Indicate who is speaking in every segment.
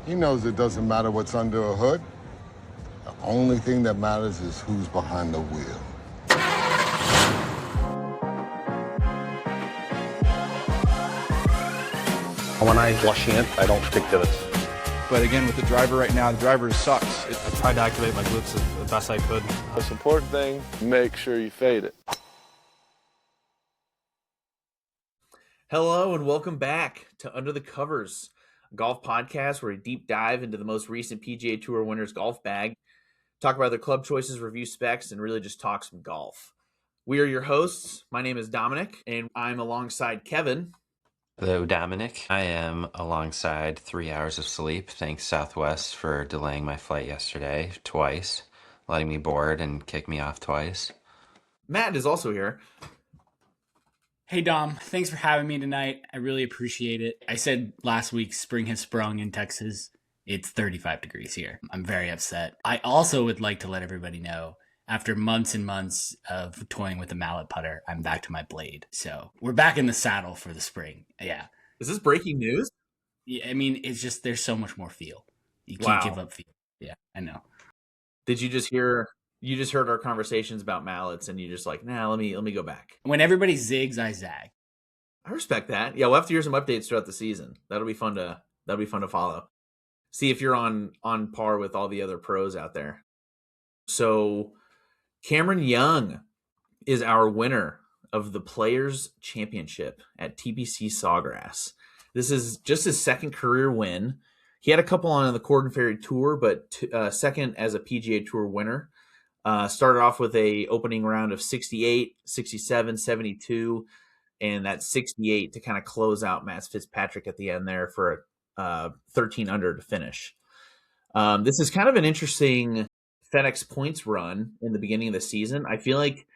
Speaker 1: He knows it doesn't matter what's under a hood. The only thing that matters is who's behind the wheel.
Speaker 2: When I shan't, I don't stick divots.
Speaker 3: But again, with the driver right now, the driver sucks.
Speaker 4: I tried to activate my glutes the best I could.
Speaker 5: Most important thing, make sure you fade it.
Speaker 6: Hello and welcome back to Under the Covers, a golf podcast where we deep dive into the most recent PGA Tour winners' golf bag, talk about their club choices, review specs, and really just talk some golf. We are your hosts. My name is Dominic, and I'm alongside Kevin.
Speaker 7: Hello, Dominic. I am alongside 3 hours of sleep. Thanks, Southwest, for delaying my flight yesterday twice, letting me board and kick me off twice.
Speaker 6: Matt is also here.
Speaker 8: Hey, Dom. Thanks for having me tonight. I really appreciate it. I said last week spring has sprung in Texas. It's 35 degrees here. I'm very upset. I also would like to let everybody know, after months and months of toying with a mallet putter, I'm back to my blade. So we're back in the saddle for the spring. Yeah.
Speaker 6: Is this breaking news?
Speaker 8: Yeah, I mean, it's just there's so much more feel. You can't give up feel. Yeah, I know.
Speaker 6: Did you just hear? You just heard our conversations about mallets, and you just like, nah, let me go back.
Speaker 8: When everybody zigs, I zag.
Speaker 6: I respect that. Yeah, we'll have to hear some updates throughout the season. That'll be fun to follow. See if you're on par with all the other pros out there. So Cameron Young is our winner of the Players Championship at TPC Sawgrass. This is just his second career win. He had a couple on the Corden Ferry Tour, but second as a PGA Tour winner. Started off with a opening round of 68, 67, 72, and that 68 to kind of close out Matt Fitzpatrick at the end there for 13 under to finish. This is kind of an interesting FedEx points run in the beginning of the season. I feel like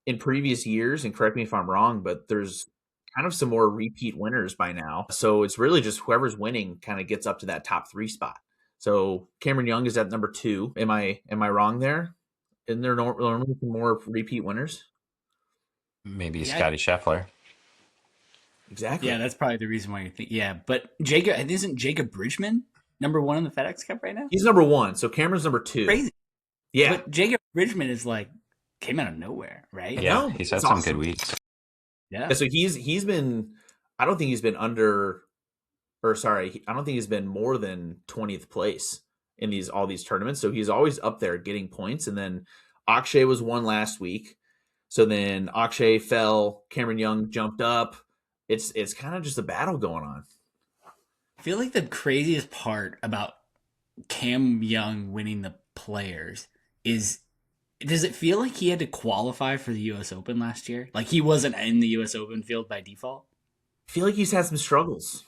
Speaker 6: in previous years, and correct me if I'm wrong, but there's kind of some more repeat winners by now. So it's really just whoever's winning kind of gets up to that top 3 spot. So Cameron Young is at number 2. Am I wrong there? Isn't there normally more repeat winners?
Speaker 7: Maybe Scotty Scheffler.
Speaker 6: Exactly.
Speaker 8: Yeah, that's probably the reason why you think. Yeah, but isn't Jacob Bridgman number 1 in the FedEx Cup right now?
Speaker 6: He's number 1, so Cameron's number 2.
Speaker 8: Crazy.
Speaker 6: Yeah,
Speaker 8: but Jacob Bridgman is came out of nowhere, right?
Speaker 7: Yeah, he's had some good weeks.
Speaker 8: Yeah.
Speaker 6: So he's been. I don't think he's been under, or sorry, I don't think he's been more than 20th place in all these tournaments. So he's always up there getting points. And then Akshay was 1 last week. So then Akshay fell. Cameron Young jumped up. It's kind of just a battle going on.
Speaker 8: I feel like the craziest part about Cam Young winning the Players is, does it feel like he had to qualify for the U.S. Open last year? Like he wasn't in the U.S. Open field by default?
Speaker 6: I feel like he's had some struggles.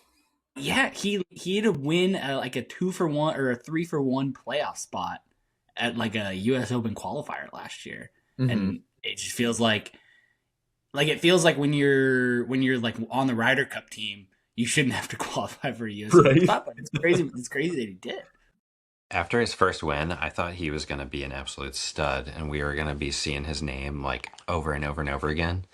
Speaker 8: Yeah, he had to win a 2-for-1 or a 3-for-1 playoff spot at a U.S. Open qualifier last year, and it just feels like when you're on the Ryder Cup team, you shouldn't have to qualify for a U.S. Open spot. But it's crazy. It's crazy that he did.
Speaker 7: After his first win, I thought he was going to be an absolute stud, and we were going to be seeing his name over and over and over again.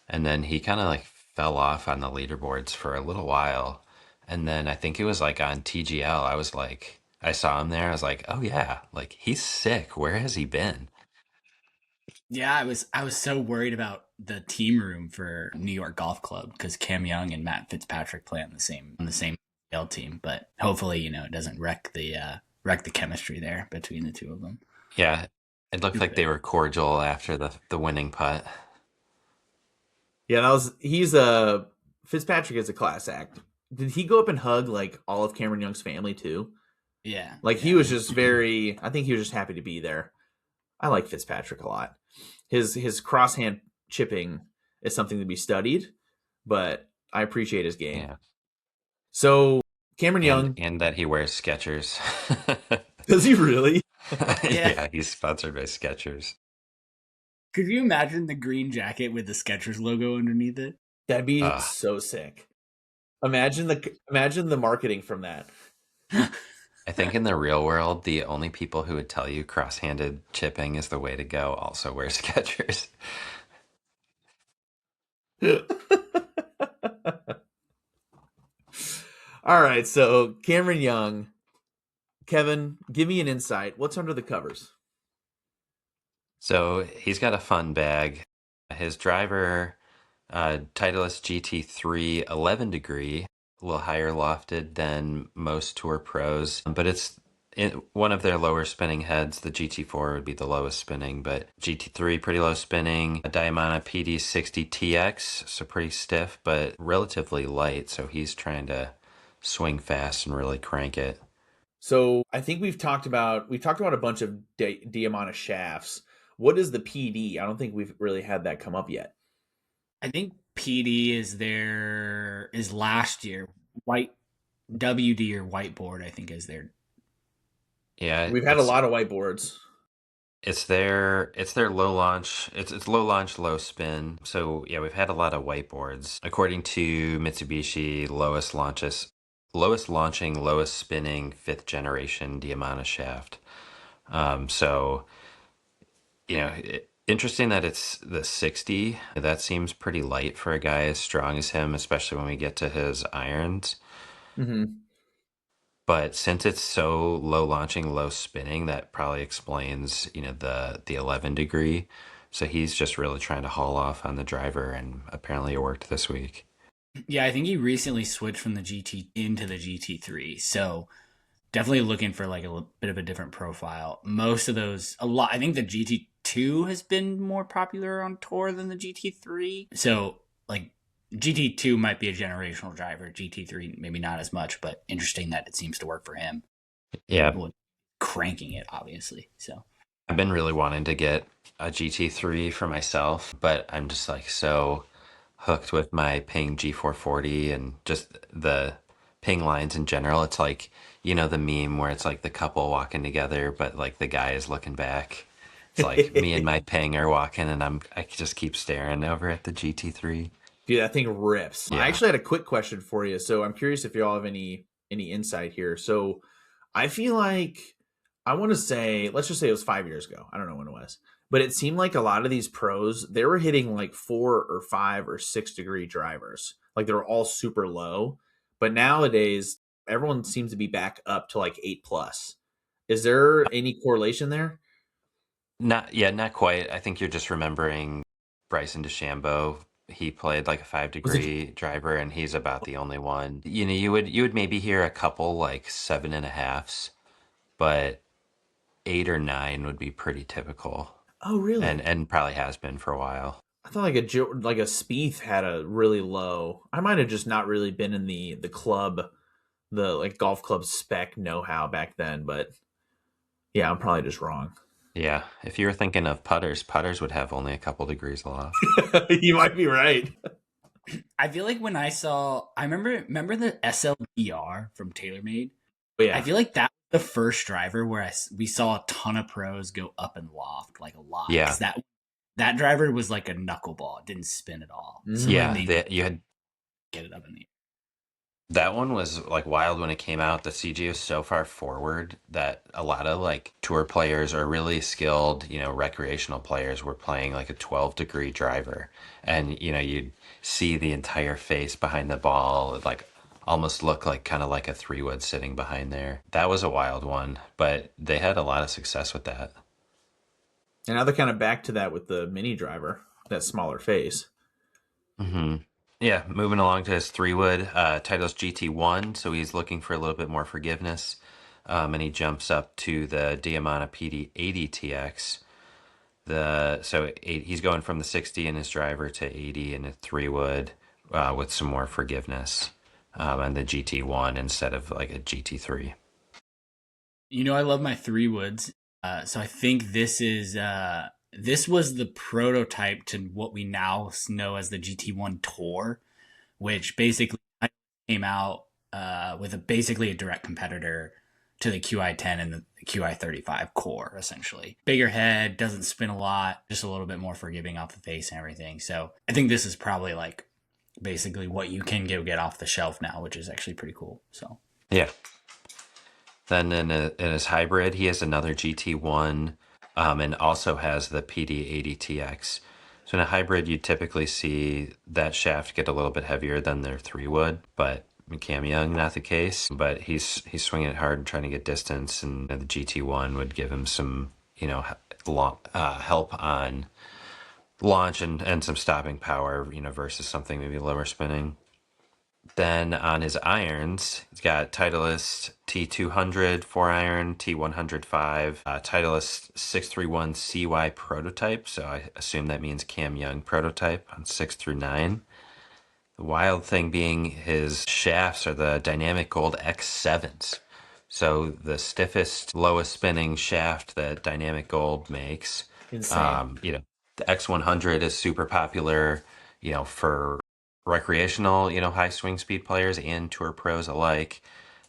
Speaker 7: And then he kind of fell off on the leaderboards for a little while. And then I think it was on TGL. I saw him there. I was like, oh yeah, he's sick. Where has he been?
Speaker 8: Yeah, I was so worried about the team room for New York Golf Club because Cam Young and Matt Fitzpatrick play on the same team. But hopefully, it doesn't wreck the chemistry there between the two of them.
Speaker 7: Yeah, it looked like they were cordial after the winning putt.
Speaker 6: Yeah, Fitzpatrick is a class act. Did he go up and hug all of Cameron Young's family too?
Speaker 8: Yeah.
Speaker 6: He was just I think he was just happy to be there. I like Fitzpatrick a lot. His crosshand chipping is something to be studied, but I appreciate his game. Yeah. So Cameron Young.
Speaker 7: And that he wears Skechers.
Speaker 6: Does he really?
Speaker 7: Yeah, he's sponsored by Skechers.
Speaker 8: Could you imagine the green jacket with the Skechers logo underneath it?
Speaker 6: That'd be so sick. Imagine the marketing from that.
Speaker 7: I think in the real world, the only people who would tell you cross-handed chipping is the way to go also wear Skechers.
Speaker 6: All right, so Cameron Young, Kevin, give me an insight. What's under the covers?
Speaker 7: So he's got a fun bag. His driver, Titleist GT3 11 degree, a little higher lofted than most Tour Pros, but it's one of their lower spinning heads. The GT4 would be the lowest spinning, but GT3 pretty low spinning. A Diamana PD60 TX, so pretty stiff, but relatively light. So he's trying to swing fast and really crank it.
Speaker 6: So I think we've talked about a bunch of Diamana shafts. What is the PD? I don't think we've really had that come up yet.
Speaker 8: I think PD is last year. White WD or whiteboard, I think, is their.
Speaker 7: Yeah,
Speaker 6: we've had a lot of whiteboards.
Speaker 7: It's their low launch. It's low launch, low spin. So yeah, we've had a lot of whiteboards. According to Mitsubishi, lowest launching, lowest spinning 5th generation Diamana shaft. So interesting that it's the 60. That seems pretty light for a guy as strong as him, especially when we get to his irons.
Speaker 6: Mm-hmm.
Speaker 7: But since it's so low launching, low spinning, that probably explains, the 11 degree. So he's just really trying to haul off on the driver, and apparently it worked this week.
Speaker 8: Yeah, I think he recently switched from the GT into the GT3. So definitely looking for like a bit of a different profile. Most of those, I think the GT2 has been more popular on tour than the GT3. So like GT2 might be a generational driver. GT3 maybe not as much, but interesting that it seems to work for him.
Speaker 7: Yeah.
Speaker 8: Cranking it, obviously. So
Speaker 7: I've been really wanting to get a GT3 for myself, but I'm just like so hooked with my Ping G440 and just the Ping lines in general. It's like, the meme where it's like the couple walking together, but like the guy is looking back. It's like me and my Ping are walking, and I just keep staring over at the GT3.
Speaker 6: Dude, that thing rips.
Speaker 7: Yeah.
Speaker 6: I actually had a quick question for you. So I'm curious if y'all have any insight here. So I feel like, I want to say, let's just say it was 5 years ago. I don't know when it was. But it seemed like a lot of these pros, they were hitting like 4 or 5 or 6 degree drivers. Like they were all super low. But nowadays, everyone seems to be back up to like 8+. Is there any correlation there?
Speaker 7: Not quite. I think you're just remembering Bryson DeChambeau. He played like a 5 degree driver, and he's about the only one. You would maybe hear a couple like 7.5s, but 8 or 9 would be pretty typical.
Speaker 6: Oh, really?
Speaker 7: And probably has been for a while.
Speaker 6: I thought like a Spieth had a really low. I might have just not really been in the club, the like golf club spec know-how back then, but yeah, I'm probably just wrong.
Speaker 7: Yeah, if you were thinking of putters would have only a couple degrees aloft.
Speaker 6: You might be right.
Speaker 8: I feel like when I remember the SLDR from TaylorMade.
Speaker 6: Oh, yeah.
Speaker 8: I feel like that was the first driver where we saw a ton of pros go up and loft, like a lot.
Speaker 7: Yeah.
Speaker 8: 'Cause that driver was like a knuckleball. It didn't spin at all. So
Speaker 7: Yeah,
Speaker 8: you had get it up in the air.
Speaker 7: That one was like wild when it came out. The CG was so far forward that a lot of like tour players or really skilled, recreational players were playing like a 12 degree driver. And, you'd see the entire face behind the ball, like almost look like kind of like a 3-wood sitting behind there. That was a wild one, but they had a lot of success with that.
Speaker 6: And now they're kind of back to that with the mini driver, that smaller face.
Speaker 7: Mm-hmm. Yeah, moving along to his 3-wood, Titleist GT1, so he's looking for a little bit more forgiveness, and he jumps up to the Diamana PD80 TX. He's going from the 60 in his driver to 80 in a 3-wood with some more forgiveness, and the GT1 instead of like a GT3.
Speaker 8: I love my 3-woods, so I think this was the prototype to what we now know as the GT1 Tour, which basically came out with basically a direct competitor to the QI10 and the QI35 core, essentially. Bigger head, doesn't spin a lot, just a little bit more forgiving off the face and everything. So I think this is probably like basically what you can get off the shelf now, which is actually pretty cool. So
Speaker 7: yeah. Then in his hybrid, he has another GT1. And also has the PD80 TX. So in a hybrid, you typically see that shaft get a little bit heavier than their 3-wood, but Cam Young, not the case, but he's swinging it hard and trying to get distance, and the GT1 would give him some, help on launch and some stopping power, versus something maybe lower spinning. Then on his irons, he's got Titleist T200 4-iron, T105, Titleist 631 CY prototype. So I assume that means Cam Young prototype on 6 through 9. The wild thing being his shafts are the Dynamic Gold X7s. So the stiffest, lowest spinning shaft that Dynamic Gold makes.
Speaker 6: Insane.
Speaker 7: The X100 is super popular, for recreational, high swing speed players and tour pros alike.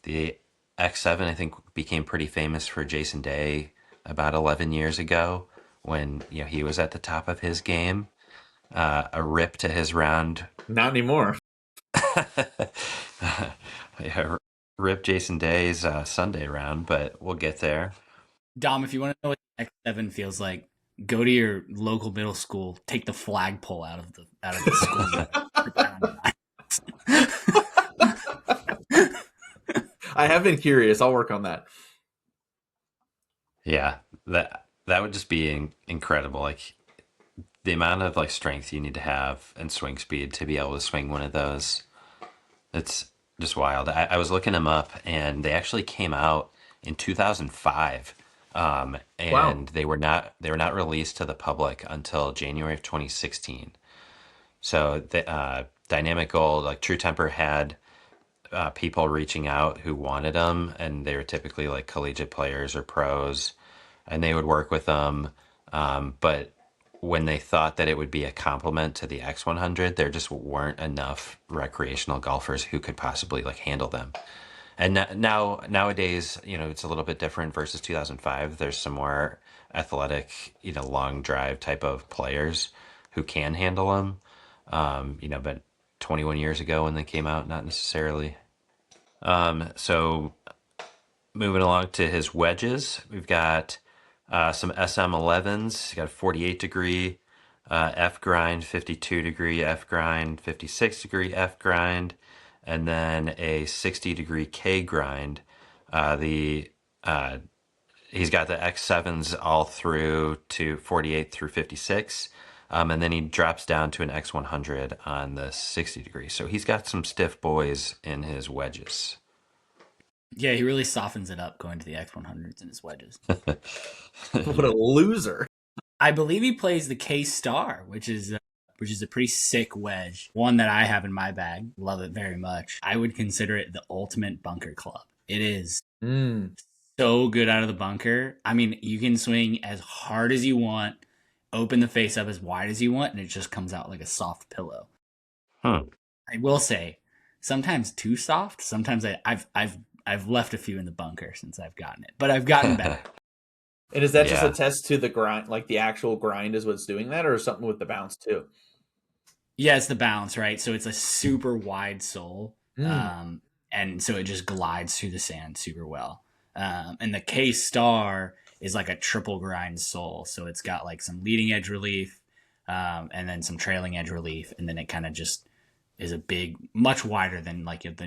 Speaker 7: The X7, I think, became pretty famous for Jason Day about 11 years ago when, he was at the top of his game. A rip to his round.
Speaker 6: Not anymore.
Speaker 7: Yeah, rip Jason Day's Sunday round, but we'll get there.
Speaker 8: Dom, if you want to know what X7 feels like, go to your local middle school, take the flagpole out of the school.
Speaker 6: I have been curious. I'll work on that.
Speaker 7: Yeah, that would just be incredible. Like the amount of strength you need to have and swing speed to be able to swing one of those. It's just wild. I was looking them up, and they actually came out in 2005. And
Speaker 6: Wow.
Speaker 7: they were not released to the public until January of 2016. So the Dynamic Gold, like True Temper, had people reaching out who wanted them, and they were typically like collegiate players or pros, and they would work with them. But when they thought that it would be a complement to the X100, there just weren't enough recreational golfers who could possibly handle them. And nowadays, it's a little bit different versus 2005. There's some more athletic, long drive type of players who can handle them. But 21 years ago when they came out, not necessarily. So moving along to his wedges, we've got some SM11s. You got a 48 degree F grind, 52 degree F grind, 56 degree F grind, and then a 60 degree K grind. He's got the X7s all through to 48 through 56. And then he drops down to an X100 on the 60 degree. So he's got some stiff boys in his wedges.
Speaker 8: Yeah, he really softens it up going to the X100s in his wedges.
Speaker 6: What a loser.
Speaker 8: I believe he plays the K Star, which is a pretty sick wedge. One that I have in my bag. Love it very much. I would consider it the ultimate bunker club. It is so good out of the bunker. I mean, you can swing as hard as you want, open the face up as wide as you want, and it just comes out like a soft pillow.
Speaker 7: Huh.
Speaker 8: I will say, sometimes too soft. Sometimes I've left a few in the bunker since I've gotten it, but I've gotten better.
Speaker 6: And is that just a test to the grind, like the actual grind is what's doing that, or something with the bounce too?
Speaker 8: Yeah, it's the bounce, right? So it's a super wide sole. And so it just glides through the sand super well. And the K Star is like a triple grind sole. So it's got like some leading edge relief, and then some trailing edge relief. And then it kind of just is a big, much wider than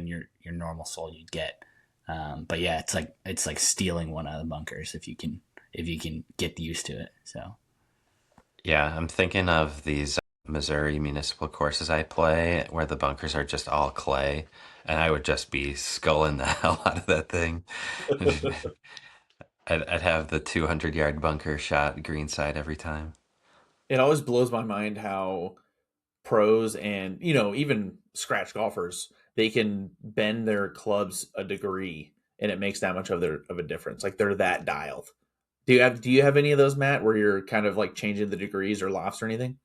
Speaker 8: your normal sole you'd get. But yeah, it's like stealing one out of the bunkers if you can get used to it. So
Speaker 7: yeah, I'm thinking of these Missouri municipal courses I play where the bunkers are just all clay, and I would just be sculling the hell out of that thing. I'd have the 200-yard bunker shot green side every time.
Speaker 6: It always blows my mind how pros and even scratch golfers, they can bend their clubs a degree and it makes that much of a difference. Like they're that dialed. Do you have any of those, Matt, where you're kind of like changing the degrees or lofts or anything?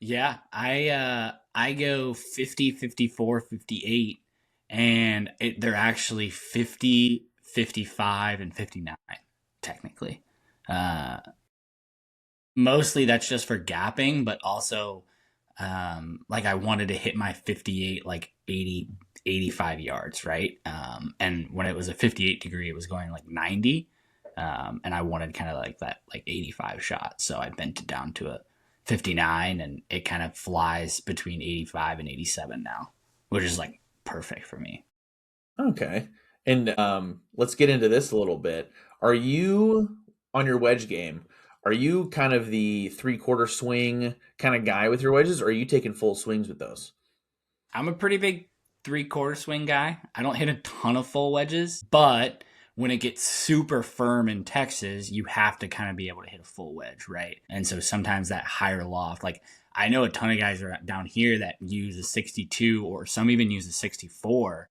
Speaker 8: yeah, I go 50, 54, 58, and they're actually 50, 55, and 59 technically. Mostly that's just for gapping, but also I wanted to hit my 58 like 80, 85 yards, right? And when it was a 58 degree, it was going like 90. And I wanted kind of like that like 85 shot. So I bent it down to a 59, and it kind of flies between 85 and 87 now, which is like perfect for me.
Speaker 6: Okay. And let's get into this a little bit. Are you on your wedge game? Are you kind of the 3/4 swing kind of guy with your wedges, or are you taking full swings with those?
Speaker 8: I'm a pretty big 3/4 swing guy. I don't hit a ton of full wedges, but when it gets super firm in Texas, you have to kind of be able to hit a full wedge, right? And so sometimes that higher loft, like I know a ton of guys are down here that use a 62 or some even use a 64.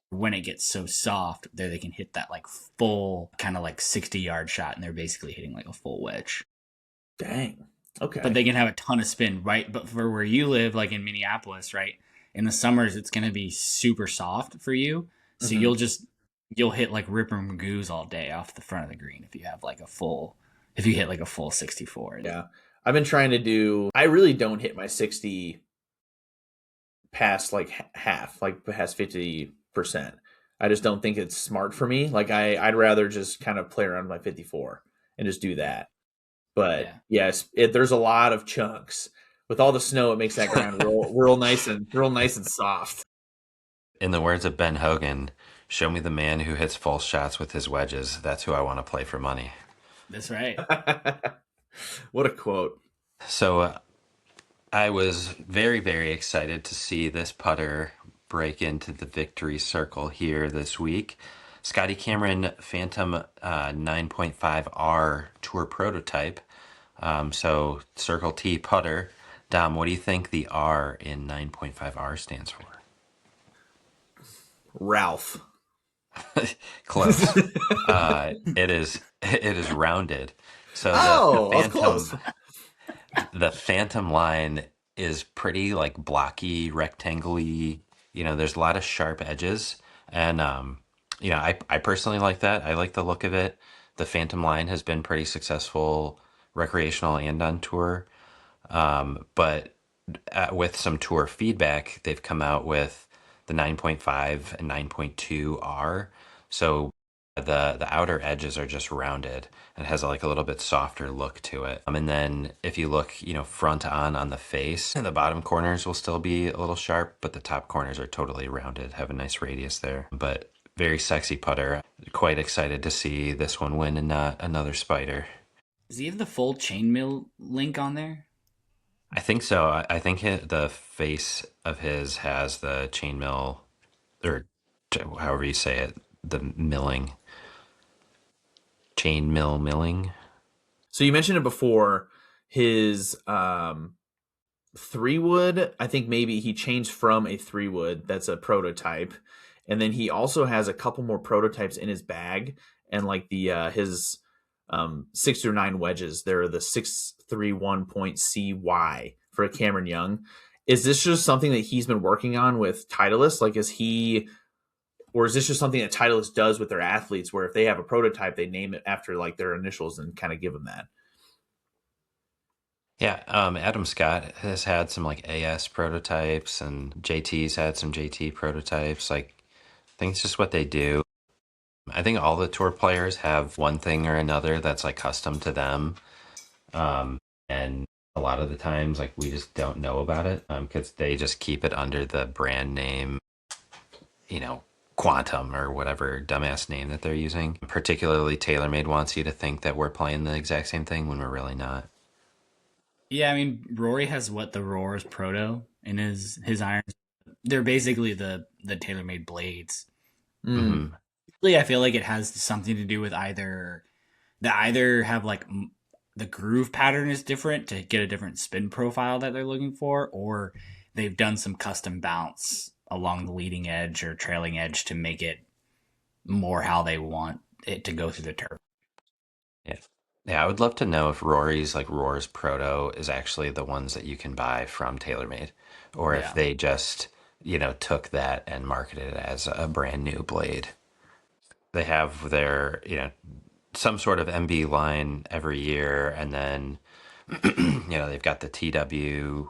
Speaker 8: When it gets so soft, there they can hit that like full kind of like 60-yard shot, and they're basically hitting like a full wedge.
Speaker 6: Dang. Okay.
Speaker 8: But they can have a ton of spin, right? But for where you live, like in Minneapolis, right? In the summers, it's going to be super soft for you. So you'll hit like Ripper Magoos all day off the front of the green if you have like if you hit like a full 64.
Speaker 6: Yeah. I've been trying to I really don't hit my 60 past like half, like past 50%. I just don't think it's smart for me. Like I'd rather just kind of play around my 54 and just do that. But yes, there's a lot of chunks. With all the snow, it makes that ground real nice and soft.
Speaker 7: In the words of Ben Hogan, show me the man who hits full shots with his wedges. That's who I want to play for money.
Speaker 8: That's right.
Speaker 6: What a quote.
Speaker 7: So I was very, very excited to see this putter break into the victory circle here this week. Scotty Cameron Phantom 9.5R Tour Prototype. So Circle T putter. Dom, what do you think the R in 9.5R stands for?
Speaker 6: Ralph.
Speaker 7: Close. It is rounded. So the Phantom line is pretty like blocky, rectangle-y. There's a lot of sharp edges, and I personally like that. I like the look of it. The Phantom line has been pretty successful, recreational and on tour. But with some tour feedback, they've come out with the 9.5 and 9.2R. So the outer edges are just rounded and has like a little bit softer look to it. And then if you look, front on the face, and the bottom corners will still be a little sharp, but the top corners are totally rounded, have a nice radius there. But very sexy putter. Quite excited to see this one win and not another spider.
Speaker 8: Does he have the full chainmail link on there?
Speaker 7: I think so. I think the face of his has the chainmail, or however you say it, the milling. Chainmail milling.
Speaker 6: So you mentioned it before, his 3-wood, I think maybe he changed from a 3-wood, that's a prototype. And then he also has a couple more prototypes in his bag, and like his 6 through 9 wedges, they're the 631.CY for Cameron Young. Is this just something that he's been working on with Titleist? Like, or is this just something that Titleist does with their athletes, where if they have a prototype, they name it after like their initials and kind of give them that?
Speaker 7: Yeah, Adam Scott has had some like AS prototypes, and JT's had some JT prototypes. Like, I think it's just what they do. I think all the tour players have one thing or another that's like custom to them. And a lot of the times, like, we just don't know about it because they just keep it under the brand name, Quantum or whatever dumbass name that they're using. Particularly TaylorMade wants you to think that we're playing the exact same thing when we're really not.
Speaker 8: Yeah, I mean, Rory has the Roars Proto in his irons. They're basically the TaylorMade blades.
Speaker 6: Mm.
Speaker 8: Really, I feel like it has something to do with either have like the groove pattern is different to get a different spin profile that they're looking for, or they've done some custom bounce along the leading edge or trailing edge to make it more how they want it to go through the turf.
Speaker 7: Yeah, I would love to know if Rory's like Roar's Proto is actually the ones that you can buy from TaylorMade, or if they just, took that and marketed it as a brand new blade. They have their, some sort of MB line every year, and then, they've got the TW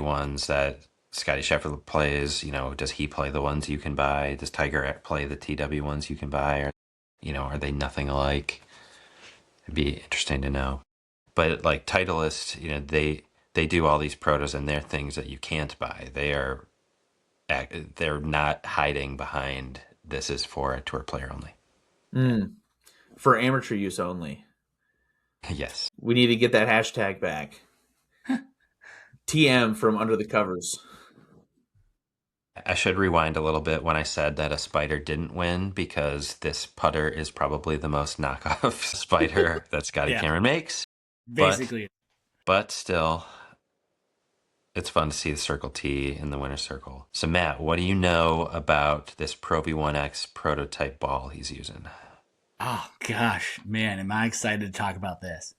Speaker 7: ones that Scotty Scheffler plays. Does he play the ones you can buy? Does Tiger play the TW ones you can buy? Or, are they nothing alike? It'd be interesting to know. But like Titleist, they do all these protos, and they're things that you can't buy. They are they're not hiding behind this is for a tour player only.
Speaker 6: For amateur use only.
Speaker 7: Yes.
Speaker 6: We need to get that hashtag back. TM from under the covers.
Speaker 7: I should rewind a little bit when I said that a spider didn't win, because this putter is probably the most knockoff spider that Scotty
Speaker 8: Yeah.
Speaker 7: Cameron makes.
Speaker 8: Basically.
Speaker 7: But still, it's fun to see the Circle T in the winner's circle. So Matt, what do you know about this Pro V1X prototype ball he's using?
Speaker 8: Oh gosh, man, am I excited to talk about this.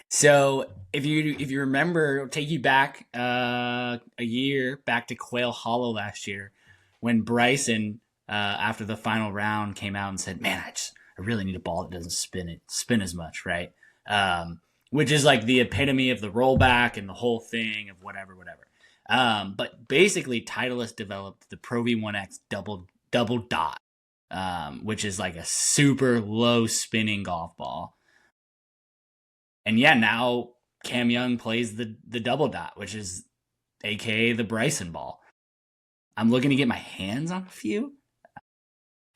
Speaker 8: So if you remember, I'll take you back a year, back to Quail Hollow last year, when Bryson after the final round came out and said, "Man, I really need a ball that doesn't spin as much," right? Which is like the epitome of the rollback and the whole thing of whatever. But basically, Titleist developed the Pro V1X double dot, which is like a super low spinning golf ball. And yeah, now Cam Young plays the double dot, which is aka the Bryson ball. I'm looking to get my hands on a few.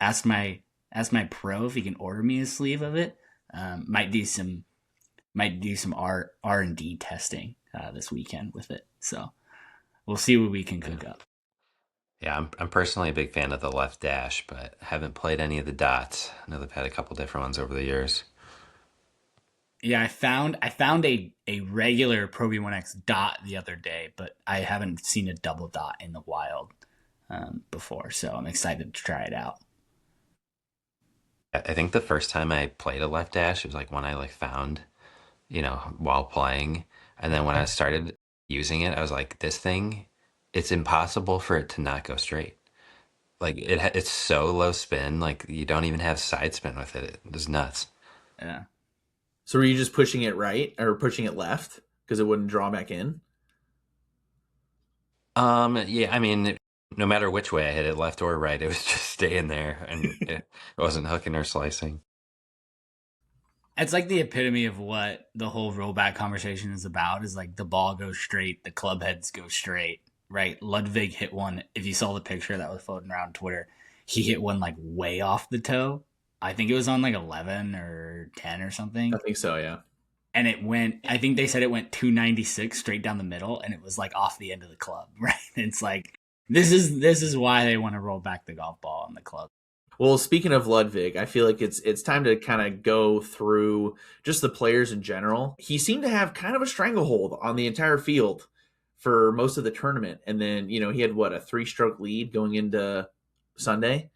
Speaker 8: Ask my pro if he can order me a sleeve of it. Might do some R&D testing this weekend with it. So we'll see what we can cook up.
Speaker 7: Yeah, I'm personally a big fan of the left dash, but haven't played any of the dots. I know they've had a couple different ones over the years.
Speaker 8: Yeah, I found a regular Pro V1X dot the other day, but I haven't seen a double dot in the wild before, so I'm excited to try it out.
Speaker 7: I think the first time I played a left dash, it was like one I found, while playing. And then when I started using it, I was like, this thing, it's impossible for it to not go straight. Like it's so low spin, like you don't even have side spin with it. It's nuts.
Speaker 8: Yeah.
Speaker 6: So were you just pushing it right or pushing it left because it wouldn't draw back in?
Speaker 7: Yeah, I mean, no matter which way I hit it, left or right, it was just staying there, and it wasn't hooking or slicing.
Speaker 8: It's like the epitome of what the whole rollback conversation is about, is like the ball goes straight, the club heads go straight, right? Ludwig hit one. If you saw the picture that was floating around Twitter, he hit one like way off the toe. I think it was on like 11 or 10 or something.
Speaker 6: I think so, yeah.
Speaker 8: And it went, I think they said it went 296 straight down the middle, and it was like off the end of the club, right? It's like, this is why they want to roll back the golf ball in the club.
Speaker 6: Well, speaking of Ludwig, I feel like it's time to kind of go through just the players in general. He seemed to have kind of a stranglehold on the entire field for most of the tournament. And then, he had a 3-stroke lead going into Sunday.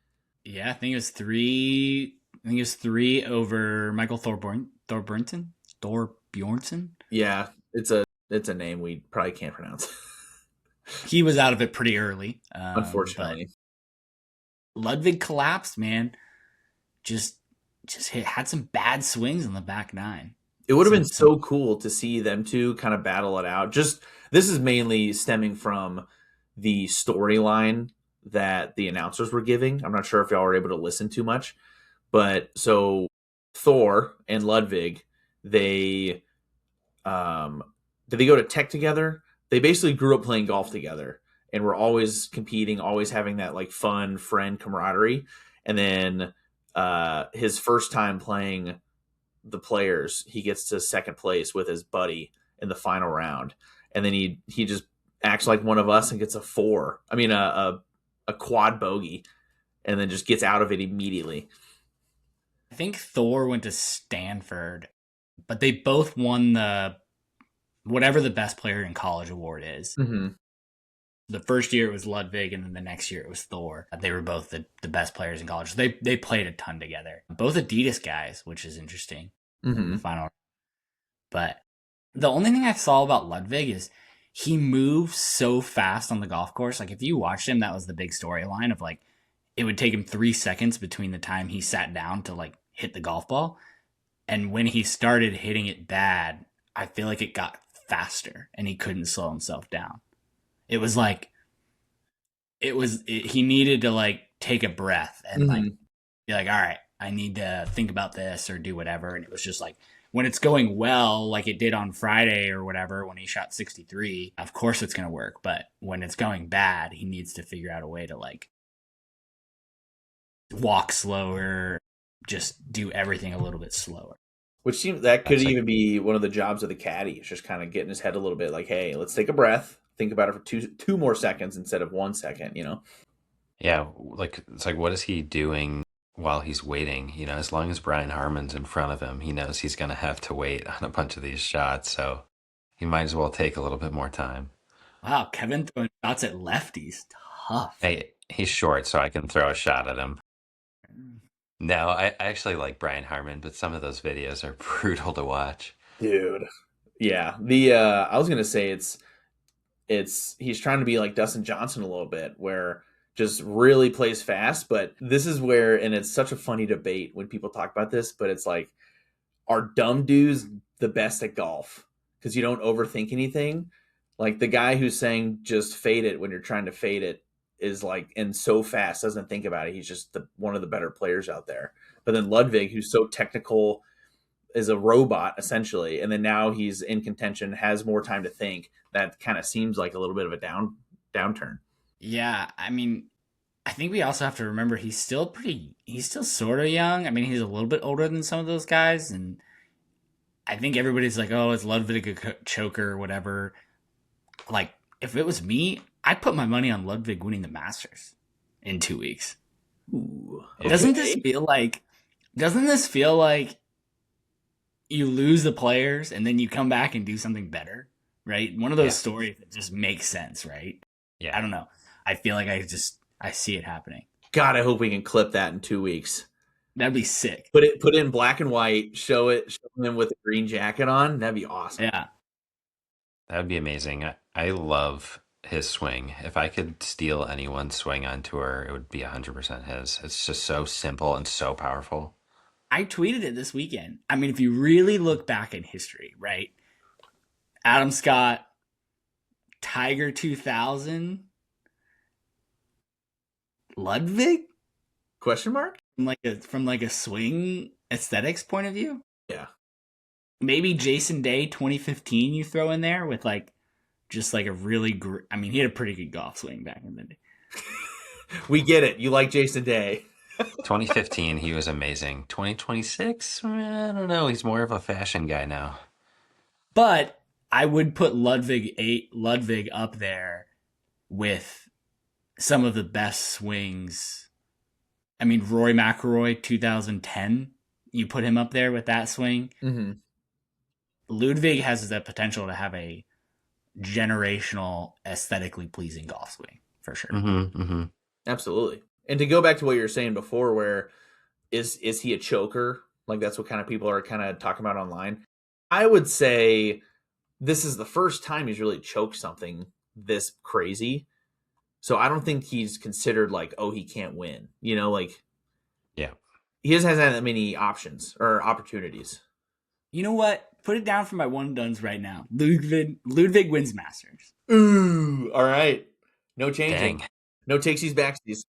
Speaker 8: Yeah, I think it was three over Michael Thorbjornsen.
Speaker 6: Yeah, it's a name we probably can't pronounce.
Speaker 8: He was out of it pretty early,
Speaker 6: unfortunately.
Speaker 8: Ludwig collapsed, man. Just had some bad swings on the back nine.
Speaker 6: It would have been so cool to see them two kind of battle it out. Just this is mainly stemming from the storyline that the announcers were giving. I'm not sure if y'all were able to listen too much, but so Thor and Ludwig, did they go to Tech together? They basically grew up playing golf together and were always competing, always having that fun friend camaraderie. And then his first time playing the Players, he gets to second place with his buddy in the final round. And then he just acts like one of us and gets a quad bogey, and then just gets out of it immediately.
Speaker 8: I think Thor went to Stanford, but they both won whatever the best player in college award is.
Speaker 6: Mm-hmm.
Speaker 8: The first year it was Ludwig, and then the next year it was Thor. They were both the best players in college. So they played a ton together. Both Adidas guys, which is interesting.
Speaker 6: Mm-hmm.
Speaker 8: The final. But the only thing I saw about Ludwig is he moves so fast on the golf course. Like if you watched him, that was the big storyline of it would take him 3 seconds between the time he sat down to hit the golf ball. And when he started hitting it bad, I feel like it got faster and he couldn't slow himself down. It was he needed to take a breath and be like, all right, I need to think about this or do whatever. And it was just when it's going well, like it did on Friday or whatever, when he shot 63, of course it's going to work. But when it's going bad, he needs to figure out a way to like walk slower, just do everything a little bit slower.
Speaker 6: Which seems that could
Speaker 7: That's
Speaker 6: even be one of the jobs of the caddy. It's just kind of getting his head a little bit like, hey, let's take a breath, think about it for two more seconds instead of 1 second, you know?
Speaker 7: Yeah, like it's like what is he doing while he's waiting? You know, as long as Brian Harmon's in front of him, he knows he's going to have to wait on a bunch of these shots, so he might as well take a little bit more time.
Speaker 8: Wow, Kevin throwing shots at lefties. Tough.
Speaker 7: Hey, he's short, so I can throw a shot at him. No, I actually like Brian Harmon, but some of those videos are brutal to watch.
Speaker 6: Dude. Yeah. I was gonna say he's trying to be like Dustin Johnson a little bit, where just really plays fast, but this is where, and it's such a funny debate when people talk about this, but it's like, are dumb dudes the best at golf? Because you don't overthink anything. Like the guy who's saying just fade it when you're trying to fade it is like, and so fast, doesn't think about it. He's just one of the better players out there. But then Ludwig, who's so technical, is a robot essentially, and then now he's in contention, has more time to think. That kind of seems like a little bit of a downturn.
Speaker 8: Yeah, I mean, I think we also have to remember he's still sort of young. I mean, he's a little bit older than some of those guys, and I think everybody's like, oh, is Ludwig a choker or whatever. Like, if it was me, I'd put my money on Ludwig winning the Masters in 2 weeks.
Speaker 6: Ooh,
Speaker 8: okay. Doesn't this feel like you lose the players and then you come back and do something better, right? One of those stories that just makes sense, right?
Speaker 7: Yeah.
Speaker 8: I don't know. I feel like I see it happening.
Speaker 6: God, I hope we can clip that in 2 weeks.
Speaker 8: That'd be sick.
Speaker 6: Put it in black and white, show him with a green jacket on. That'd be awesome.
Speaker 8: Yeah.
Speaker 7: That would be amazing. I love his swing. If I could steal anyone's swing on tour, it would be 100% his. It's just so simple and so powerful.
Speaker 8: I tweeted it this weekend. I mean, if you really look back in history, right? Adam Scott, Tiger 2000, Ludwig?
Speaker 6: Question mark?
Speaker 8: From like a swing aesthetics point of view?
Speaker 6: Yeah.
Speaker 8: Maybe Jason Day 2015 you throw in there with like just like a really I mean, he had a pretty good golf swing back in the day.
Speaker 6: We get it. You like Jason Day.
Speaker 7: 2015, he was amazing. 2026, I don't know. He's more of a fashion guy now.
Speaker 8: But I would put Ludwig up there with some of the best swings. I mean, Rory McIlroy 2010, you put him up there with that swing.
Speaker 6: Mm-hmm.
Speaker 8: Ludwig has the potential to have a generational, aesthetically pleasing golf swing, for sure.
Speaker 7: Mm-hmm, mm-hmm.
Speaker 6: Absolutely. And to go back to what you were saying before, where is he a choker? Like that's what kind of people are kind of talking about online. I would say this is the first time he's really choked something this crazy. So I don't think he's considered like, oh, he can't win. You know, like,
Speaker 7: yeah,
Speaker 6: he hasn't had that many options or opportunities.
Speaker 8: You know what? Put it down for my one duns right now. Ludwig wins Masters.
Speaker 6: Ooh, all right. No changing.
Speaker 7: Dang.
Speaker 6: No takesies, backsies.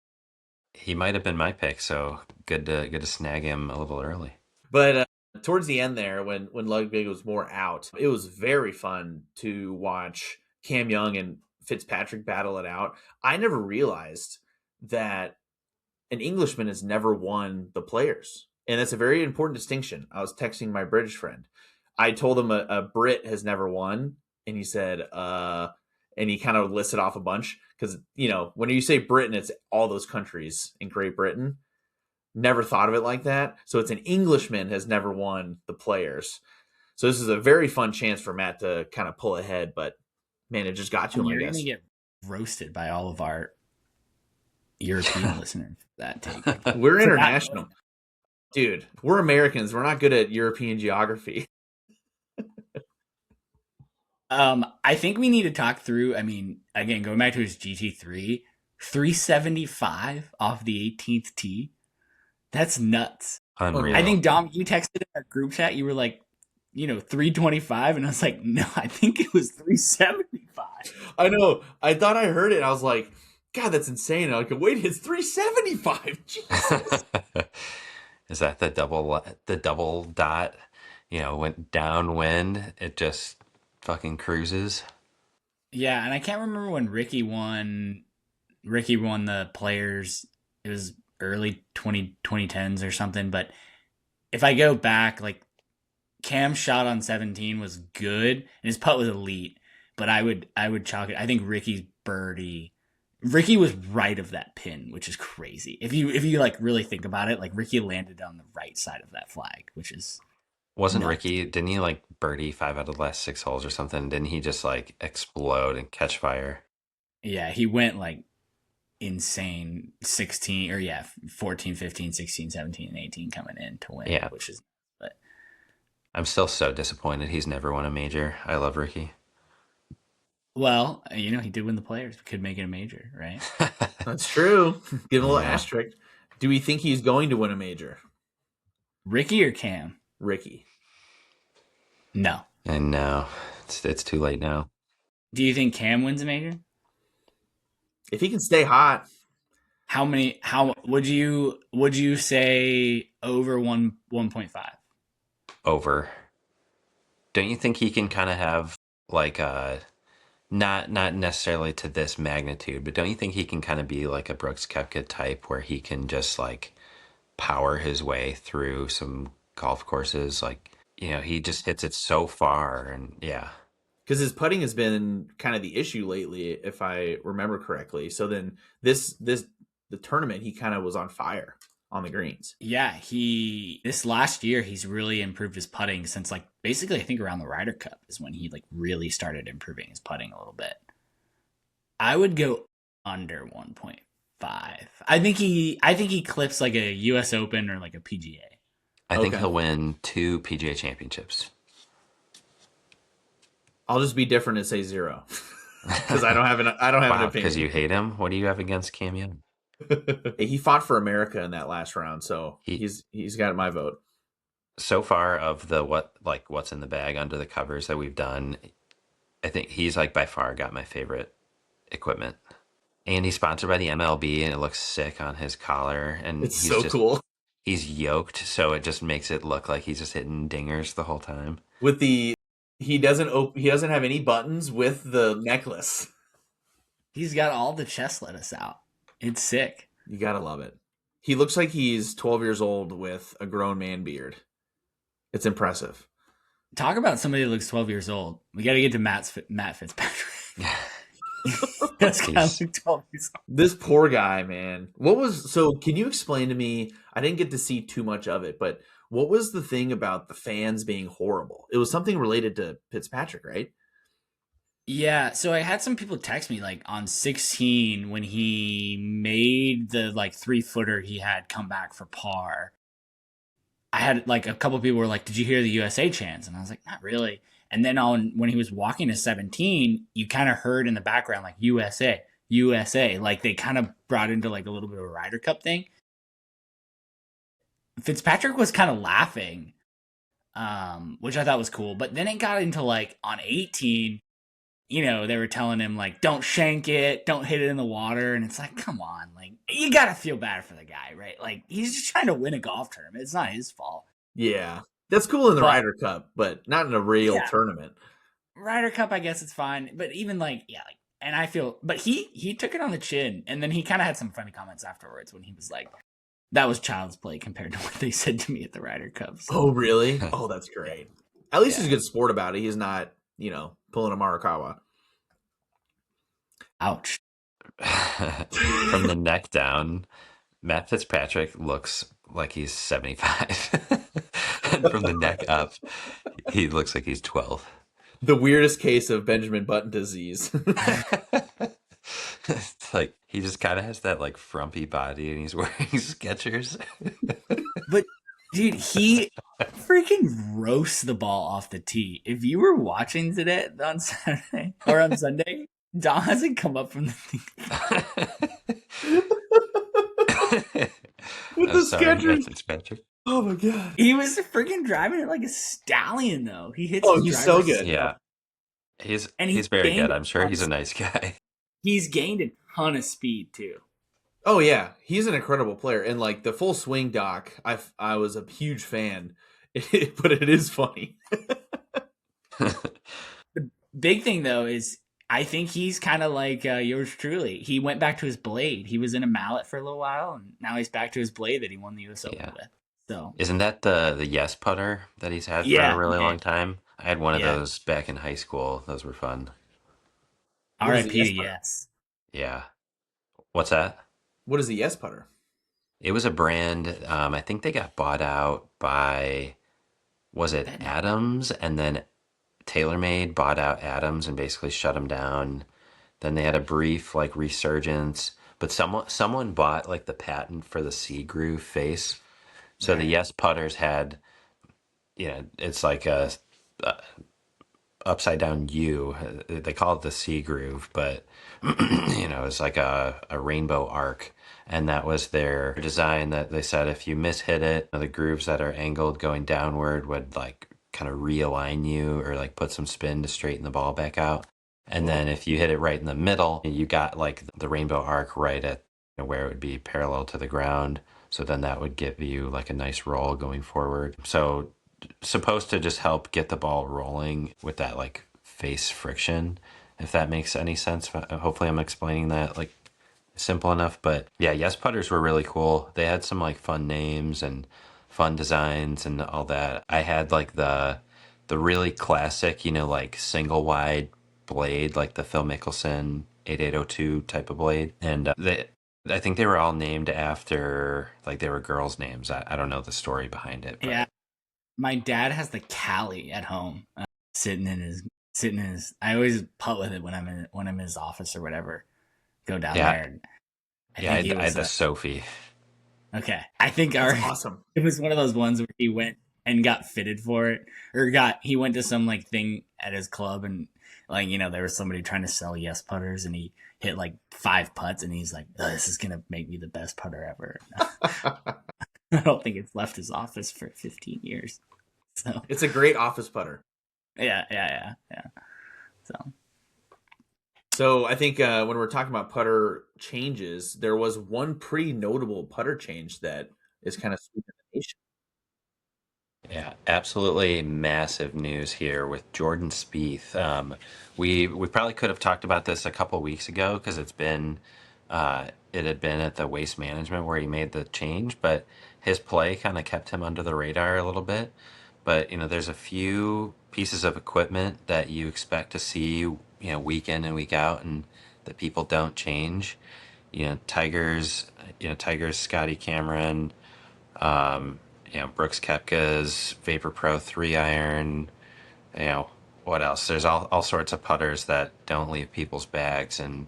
Speaker 7: He might have been my pick, so good to snag him a little early.
Speaker 6: But towards the end there, when Ludwig was more out, it was very fun to watch Cam Young and Fitzpatrick battle it out. I never realized that an Englishman has never won the Players. And that's a very important distinction. I was texting my British friend. I told him a Brit has never won. And he said, and he kind of listed off a bunch. Because, you know, when you say Britain, it's all those countries in Great Britain. Never thought of it like that. So it's an Englishman has never won the Players. So this is a very fun chance for Matt to kind of pull ahead. But, man, it just got to him, I guess.
Speaker 8: You're going to get roasted by all of our European listeners. That take.
Speaker 6: We're international. Dude, we're Americans. We're not good at European geography.
Speaker 8: I think we need to talk through, I mean, again, going back to his GT3, 375 off the 18th tee. That's nuts.
Speaker 7: Unreal.
Speaker 8: I think, Dom, you texted in our group chat, you were like, 325, and I was like, no, I think it was 375.
Speaker 6: I know. I thought I heard it. I was like, God, that's insane. I was like, wait, it's 375. Jesus.
Speaker 7: Is that the double dot went downwind, it just fucking cruises.
Speaker 8: Yeah, and I can't remember when Ricky won. Ricky won the Players. It was early 2010s or something. But if I go back, like Cam's shot on 17 was good, and his putt was elite. But I would chalk it. I think Ricky's birdie. Ricky was right of that pin, which is crazy. If you like really think about it, like Ricky landed on the right side of that flag, which is
Speaker 7: Wasn't
Speaker 8: nuts.
Speaker 7: Ricky, didn't he like birdie 5 out of the last 6 holes or something? Didn't he just like explode and catch fire?
Speaker 8: Yeah, he went like insane 16 or yeah 14 15 16 17 and 18 coming in to win,
Speaker 7: Yeah.
Speaker 8: which is but
Speaker 7: I'm still so disappointed he's never won a major. I love Ricky.
Speaker 8: well, he did win the Players, could make it a major, right?
Speaker 6: That's true. Give him a little
Speaker 7: Yeah.
Speaker 6: asterisk. Do we think he's going to win a major?
Speaker 8: Ricky or Cam?
Speaker 6: Ricky.
Speaker 8: No.
Speaker 7: And no, it's too late now.
Speaker 8: Do you think Cam wins a major?
Speaker 6: If he can stay hot,
Speaker 8: How would you say over 1.5?
Speaker 7: Over. Don't you think he can kind of have like not necessarily to this magnitude, but don't you think he can kind of be like a Brooks Koepka type where he can just like power his way through some golf courses? Like, he just hits it so far, and yeah.
Speaker 6: because his putting has been kind of the issue lately, if I remember correctly. So then the tournament, he kind of was on fire on the greens.
Speaker 8: Yeah, this last year he's really improved his putting since like basically I think around the Ryder Cup is when he like really started improving his putting a little bit. I would go under 1.5. I think he clips like a US Open or like a PGA.
Speaker 7: I think
Speaker 6: Okay.
Speaker 7: he'll win 2 PGA championships.
Speaker 6: I'll just be different and say 0 because I don't have an opinion.
Speaker 7: Because you hate him? What do you have against Cam Young?
Speaker 6: He fought for America in that last round, so
Speaker 7: He-
Speaker 6: he's got my vote.
Speaker 7: So far of the what's in the bag under the covers that we've done, I think he's like by far got my favorite equipment. And he's sponsored by the MLB, and it looks sick on his collar. And
Speaker 6: It's
Speaker 7: he's
Speaker 6: so
Speaker 7: just,
Speaker 6: cool.
Speaker 7: He's yoked, so it just makes it look like he's just hitting dingers the whole time.
Speaker 6: With he doesn't have any buttons with the necklace.
Speaker 8: He's got all the chest lettuce out. It's sick.
Speaker 6: You gotta love it. He looks like he's 12 years old with a grown man beard. It's impressive.
Speaker 8: Talk about somebody that looks 12 years old. We got to get to Matt Fitzpatrick. That's kind of like 12 years old.
Speaker 6: This poor guy, man. Can you explain to me? I didn't get to see too much of it, but what was the thing about the fans being horrible? It was something related to Fitzpatrick, right?
Speaker 8: Yeah, so I had some people text me like on 16 when he made the like 3-footer he had come back for par. I had like a couple people were like, "Did you hear the USA chants?" And I was like, "Not really." And then when he was walking to 17, you kind of heard in the background like USA, USA, like they kind of brought into like a little bit of a Ryder Cup thing. Fitzpatrick was kind of laughing, which I thought was cool. But then it got into like on 18, they were telling him like, don't shank it, don't hit it in the water. And it's like, come on, like you got to feel bad for the guy, right? Like he's just trying to win a golf tournament. It's not his fault.
Speaker 6: Yeah. That's cool in the Ryder Cup, but not in a real tournament.
Speaker 8: Ryder Cup, I guess it's fine. But even and I feel, but he took it on the chin. And then he kind of had some funny comments afterwards when he was like, that was child's play compared to what they said to me at the Ryder Cup. So.
Speaker 6: Oh, really? Oh, that's great. At least he's a good sport about it. He's not, pulling a Morikawa.
Speaker 8: Ouch.
Speaker 7: From the neck down, Matt Fitzpatrick looks like he's 75. And from the neck up, he looks like he's 12.
Speaker 6: The weirdest case of Benjamin Button disease.
Speaker 7: It's like he just kind of has that like frumpy body, and he's wearing Skechers.
Speaker 8: But dude, he freaking roasts the ball off the tee. If you were watching today on Saturday or on Sunday, Dom hasn't come up from the thing.
Speaker 6: With the Skechers.
Speaker 7: Fitzpatrick.
Speaker 6: Oh my god.
Speaker 8: He was freaking driving it like a stallion, though. He hits.
Speaker 6: Oh,
Speaker 8: his
Speaker 6: he's so
Speaker 8: driver
Speaker 6: good.
Speaker 7: Yeah, he's
Speaker 8: he
Speaker 7: very
Speaker 8: gained
Speaker 7: good. I'm sure he's a
Speaker 8: tons-
Speaker 7: nice guy.
Speaker 8: He's gained a ton of speed too.
Speaker 6: Oh yeah, he's an incredible player, and like the full swing doc, I was a huge fan. but it is funny.
Speaker 8: The big thing though is I think he's kind of like yours truly. He went back to his blade. He was in a mallet for a little while, and now he's back to his blade that he won the U.S. Open
Speaker 7: Yeah.
Speaker 8: with. So
Speaker 7: Isn't that the Yes putter that he's had for a
Speaker 8: yeah,
Speaker 7: really
Speaker 8: yeah,
Speaker 7: long time? I had one of
Speaker 8: yeah.
Speaker 7: those back in high school. Those were fun.
Speaker 6: What is a
Speaker 8: R.I.P.
Speaker 6: yes
Speaker 8: to
Speaker 6: putter?
Speaker 8: yes.
Speaker 7: Yeah. What's that?
Speaker 6: What is a yes putter?
Speaker 7: It was a brand. I think they got bought out by, was it
Speaker 8: That-
Speaker 7: Adams? And then TaylorMade bought out Adams and basically shut them down. Then they had a brief like resurgence, but someone bought like the patent for the C groove face. So the
Speaker 8: Right.
Speaker 7: Yes putters had, it's like a upside down U. They call it the C groove, but it's like a rainbow arc. And that was their design that they said if you mishit it, the grooves that are angled going downward would like kind of realign you or like put some spin to straighten the ball back out. And then if you hit it right in the middle, you got like the rainbow arc right at where it would be parallel to the ground. So then that would give you like a nice roll going forward. So supposed to just help get the ball rolling with that like face friction, if that makes any sense. Hopefully I'm explaining that like simple enough. But yeah, Yes putters were really cool. They had some like fun names and fun designs and all that. I had like the really classic, like single wide blade, like the Phil Mickelson 8802 type of blade. And I think they were all named after like they were girls' names. I don't know the story behind it, but
Speaker 8: Yeah, my dad has the Cali at home, sitting in his. I always putt with it when I'm in his office or whatever. Go down
Speaker 7: yeah,
Speaker 8: there. And I
Speaker 7: yeah,
Speaker 8: think it
Speaker 7: I had
Speaker 8: was
Speaker 7: the Sophie.
Speaker 8: okay. I think
Speaker 6: That's awesome.
Speaker 8: it was one of those ones where he went and got fitted for it, or he went to some like thing at his club and like there was somebody trying to sell Yes putters and he hit like 5 putts and he's like, oh, this is gonna make me the best putter ever. I don't think it's left his office for 15 years. So
Speaker 6: It's a great office putter.
Speaker 8: yeah.
Speaker 6: So I think when we're talking about putter changes, there was one pretty notable putter change that is kind of sweeping the nation.
Speaker 7: Yeah, absolutely massive news here with Jordan Spieth. We probably could have talked about this a couple weeks ago because it had been at the Waste Management where he made the change, but his play kind of kept him under the radar a little bit. But there's a few pieces of equipment that you expect to see week in and week out, and that people don't change. Tigers, Scotty Cameron, Brooks Koepka's Vapor Pro 3 iron, what else? There's all sorts of putters that don't leave people's bags. And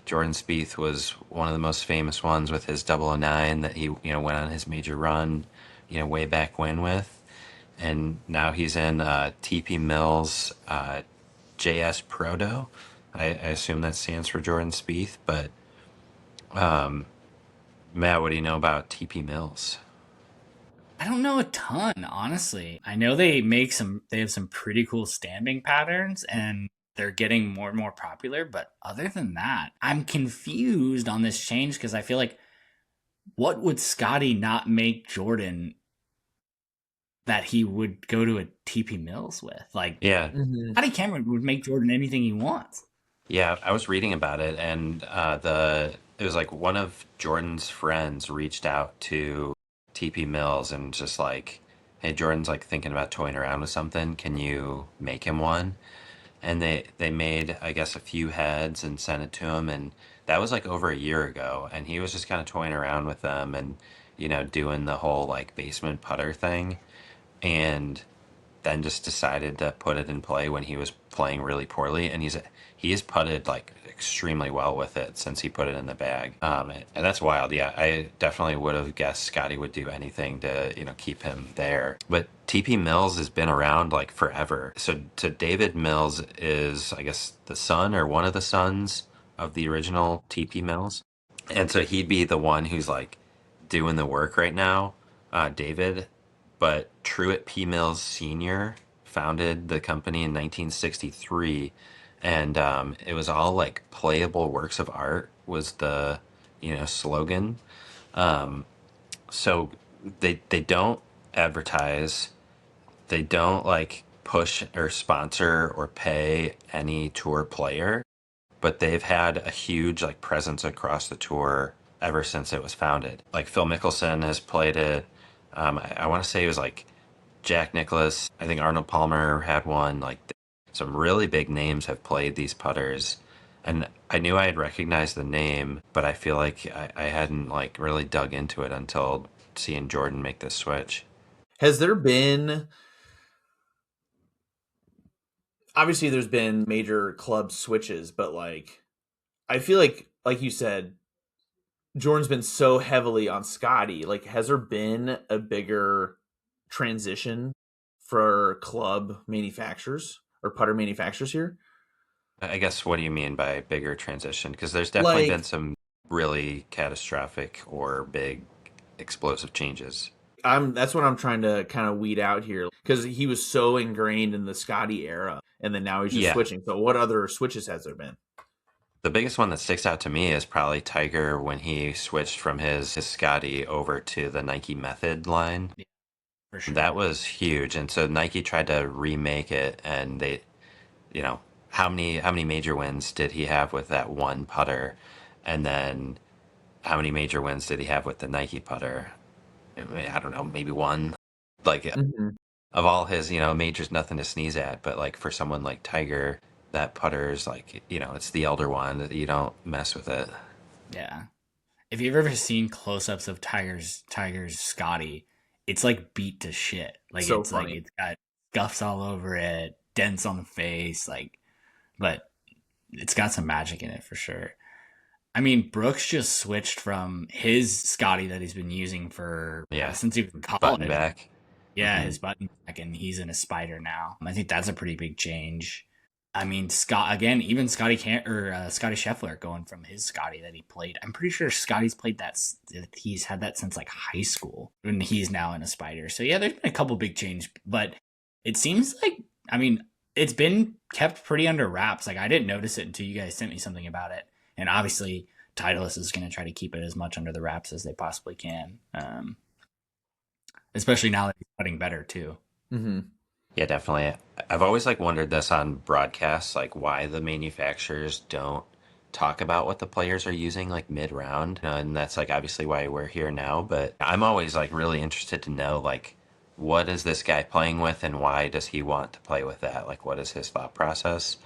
Speaker 7: Jordan Spieth was one of the most famous ones with his 009 that he, went on his major run, way back when with. And now he's in TP Mills JS Proto. I assume that stands for Jordan Spieth. But Matt, what do you know about TP Mills?
Speaker 8: I don't know a ton, honestly. I know they have some pretty cool stamping patterns and they're getting more and more popular, but other than that, I'm confused on this change because I feel like what would Scotty not make Jordan that he would go to a TP Mills with? Like
Speaker 7: Yeah,
Speaker 8: Scotty Cameron would make Jordan anything he wants.
Speaker 7: yeah, I was reading about it, and it was like one of Jordan's friends reached out to TP Mills and just like, hey, Jordan's like thinking about toying around with something. Can you make him one? And they made, I guess, a few heads and sent it to him, and that was like over a year ago, and he was just kind of toying around with them and doing the whole like basement putter thing, and then just decided to put it in play when he was playing really poorly, and he has putted like extremely well with it since he put it in the bag. And that's wild. Yeah, I definitely would have guessed Scotty would do anything to keep him there. But TP Mills has been around like forever. So David Mills is, I guess, the son or one of the sons of the original TP Mills, and so he'd be the one who's like doing the work right now, David. But Truett P. Mills Sr. founded the company in 1963, and it was all like playable works of art was the slogan. So they don't advertise. they don't like push or sponsor or pay any tour player, but they've had a huge like presence across the tour ever since it was founded. Like Phil Mickelson has played it. I want to say it was like Jack Nicklaus. I think Arnold Palmer had one. Like some really big names have played these putters. And I knew I had recognized the name, but I feel like I hadn't like really dug into it until seeing Jordan make this switch.
Speaker 6: Has there been, obviously there's been major club switches, but like I feel like you said, Jordan's been so heavily on Scotty. Like, has there been a bigger transition for club manufacturers or putter manufacturers here?
Speaker 7: I guess what do you mean by bigger transition? Because there's definitely been
Speaker 6: Like,
Speaker 7: some really catastrophic or big explosive changes.
Speaker 6: that's what I'm trying to kind of weed out here, because he was so ingrained in the Scotty era, and then now he's just
Speaker 7: Yeah.
Speaker 6: switching. So, what other switches has there been?
Speaker 7: The biggest one that sticks out to me is probably Tiger when he switched from his Scotty over to the Nike Method line.
Speaker 8: For sure.
Speaker 7: That was huge. And so Nike tried to remake it, and they, you know, how many major wins did he have with that one putter? And then how many major wins did he have with the Nike putter? I don't know, maybe one. Like
Speaker 6: Mhm.
Speaker 7: of all his, majors, nothing to sneeze at. But like for someone like Tiger, that putter is like, it's the elder one. You don't mess with it.
Speaker 8: Yeah. If you've ever seen close-ups of Tiger's Scotty, it's like beat to shit. Like
Speaker 6: So
Speaker 8: it's
Speaker 6: funny.
Speaker 8: like it's got scuffs all over it, dents on the face, but it's got some magic in it for sure. I mean, Brooks just switched from his Scotty that he's been using for since he was in college.
Speaker 7: Button back.
Speaker 8: Yeah, his button back, and he's in a Spider now. I think that's a pretty big change. I mean, even Scotty Scheffler going from his Scotty that he played. I'm pretty sure Scotty's played that. He's had that since like high school, and he's now in a Spider. So yeah, there's been a couple big changes, but it seems like, I mean, it's been kept pretty under wraps. Like I didn't notice it until you guys sent me something about it, and obviously Titleist is going to try to keep it as much under the wraps as they possibly can, especially now that he's putting better too.
Speaker 6: Mm-hmm.
Speaker 7: Yeah, definitely. I've always like wondered this on broadcasts, like why the manufacturers don't talk about what the players are using like mid-round. And that's like obviously why we're here now, but I'm always like really interested to know like what is this guy playing with and why does he want to play with that? Like what is his thought process?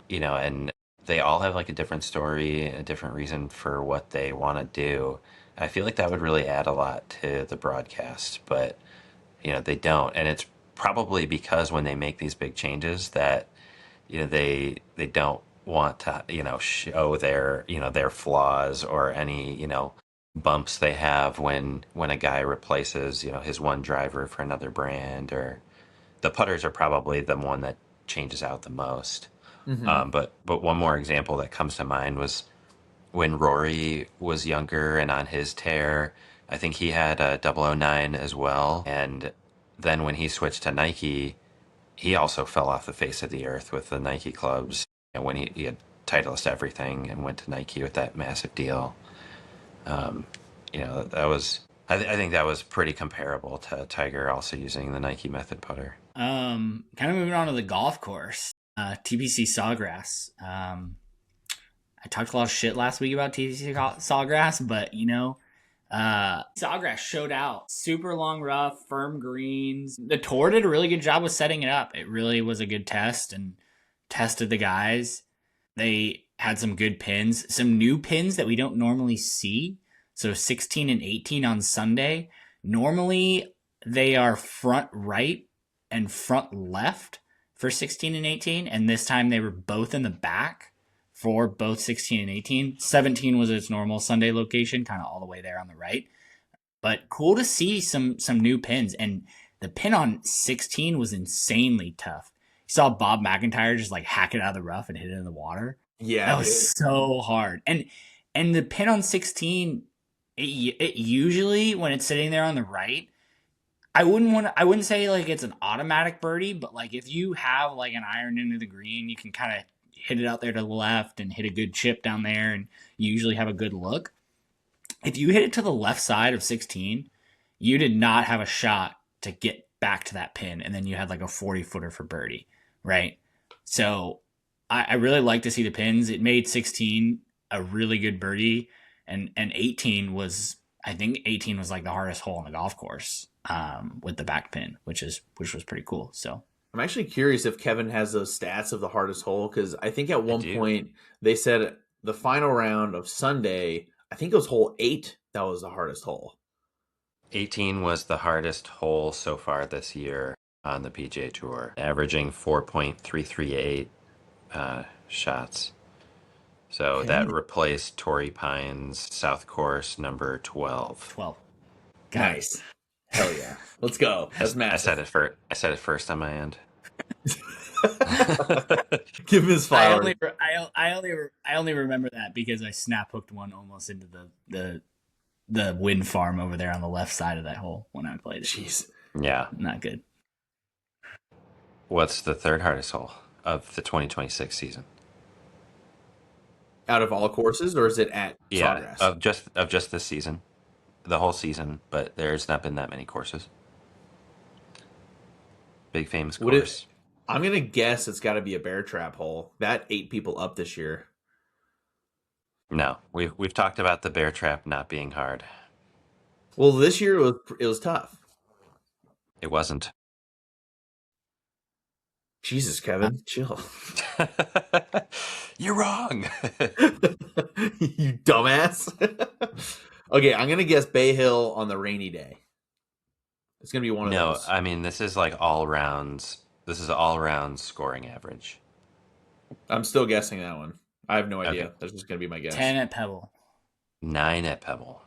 Speaker 7: And they all have like a different story, a different reason for what they want to do. I feel like that would really add a lot to the broadcast, but they don't. And it's probably because when they make these big changes that they don't want to show their flaws or any bumps they have when a guy replaces his one driver for another brand. Or the putters are probably the one that changes out the most.
Speaker 6: Mm-hmm.
Speaker 7: But one more example that comes to mind was when Rory was younger and on his tear. I think he had a 009 as well, and then when he switched to Nike, he also fell off the face of the earth with the Nike clubs. And when he had Titleist everything and went to Nike with that massive deal, that was, I think that was pretty comparable to Tiger also using the Nike Method putter.
Speaker 8: Kind of moving on to the golf course, TPC Sawgrass. I talked a lot of shit last week about TPC Sawgrass, but Sawgrass showed out. Super long rough, firm greens. The tour did a really good job with setting it up. It really was a good test and tested the guys. They had some good pins, some new pins that we don't normally see. So 16 and 18 on Sunday. Normally they are front right and front left for 16 and 18. And this time they were both in the back for both 16 and 18. 17 was its normal Sunday location, kind of all the way there on the right. But cool to see some new pins. And the pin on 16 was insanely tough. You saw Bob McIntyre just like hack it out of the rough and hit it in the water.
Speaker 6: Yeah,
Speaker 8: that was so hard. And the pin on 16, it usually when it's sitting there on the right, I wouldn't say like it's an automatic birdie, but like if you have like an iron into the green, you can kind of hit it out there to the left and hit a good chip down there, and you usually have a good look. If you hit it to the left side of 16, you did not have a shot to get back to that pin, and then you had like a 40-footer for birdie, right? So I really like to see the pins. It made 16 a really good birdie, and 18 was, I think 18 was like the hardest hole on the golf course with the back pin, which was pretty cool. So
Speaker 6: I'm actually curious if Kevin has those stats of the hardest hole, because I think at one point they said the final round of Sunday, I think it was hole 8 that was the hardest hole.
Speaker 7: 18 was the hardest hole so far this year on the PGA Tour, averaging 4.338 shots. So that replaced Torrey Pines South Course number 12.
Speaker 8: 12.
Speaker 6: Nice. Hell yeah. Let's go. That's massive.
Speaker 7: I said it first on my end.
Speaker 6: Give him his flowers.
Speaker 8: I only remember that because I snap hooked one almost into the wind farm over there on the left side of that hole when I played it.
Speaker 6: Jeez.
Speaker 7: Yeah.
Speaker 8: Not good.
Speaker 7: What's the third hardest hole of the 2026 season?
Speaker 6: Out of all courses, or is it at Sawgrass?
Speaker 7: of just this season, the whole season. But there's not been that many courses. Big famous course.
Speaker 6: I'm gonna guess it's got to be a bear trap hole. That 8 people up this year.
Speaker 7: No, we've talked about the bear trap not being hard.
Speaker 6: Well, this year it was tough.
Speaker 7: It wasn't.
Speaker 6: Jesus, Kevin, chill.
Speaker 7: You're wrong.
Speaker 6: You dumbass. Okay, I'm gonna guess Bay Hill on the rainy day. It's gonna be one of those.
Speaker 7: No, I mean this is like all rounds. This is all round scoring average.
Speaker 6: I'm still guessing that one. I have no idea.
Speaker 7: Okay.
Speaker 6: That's just gonna be my guess.
Speaker 8: 10 at Pebble.
Speaker 7: 9 at Pebble.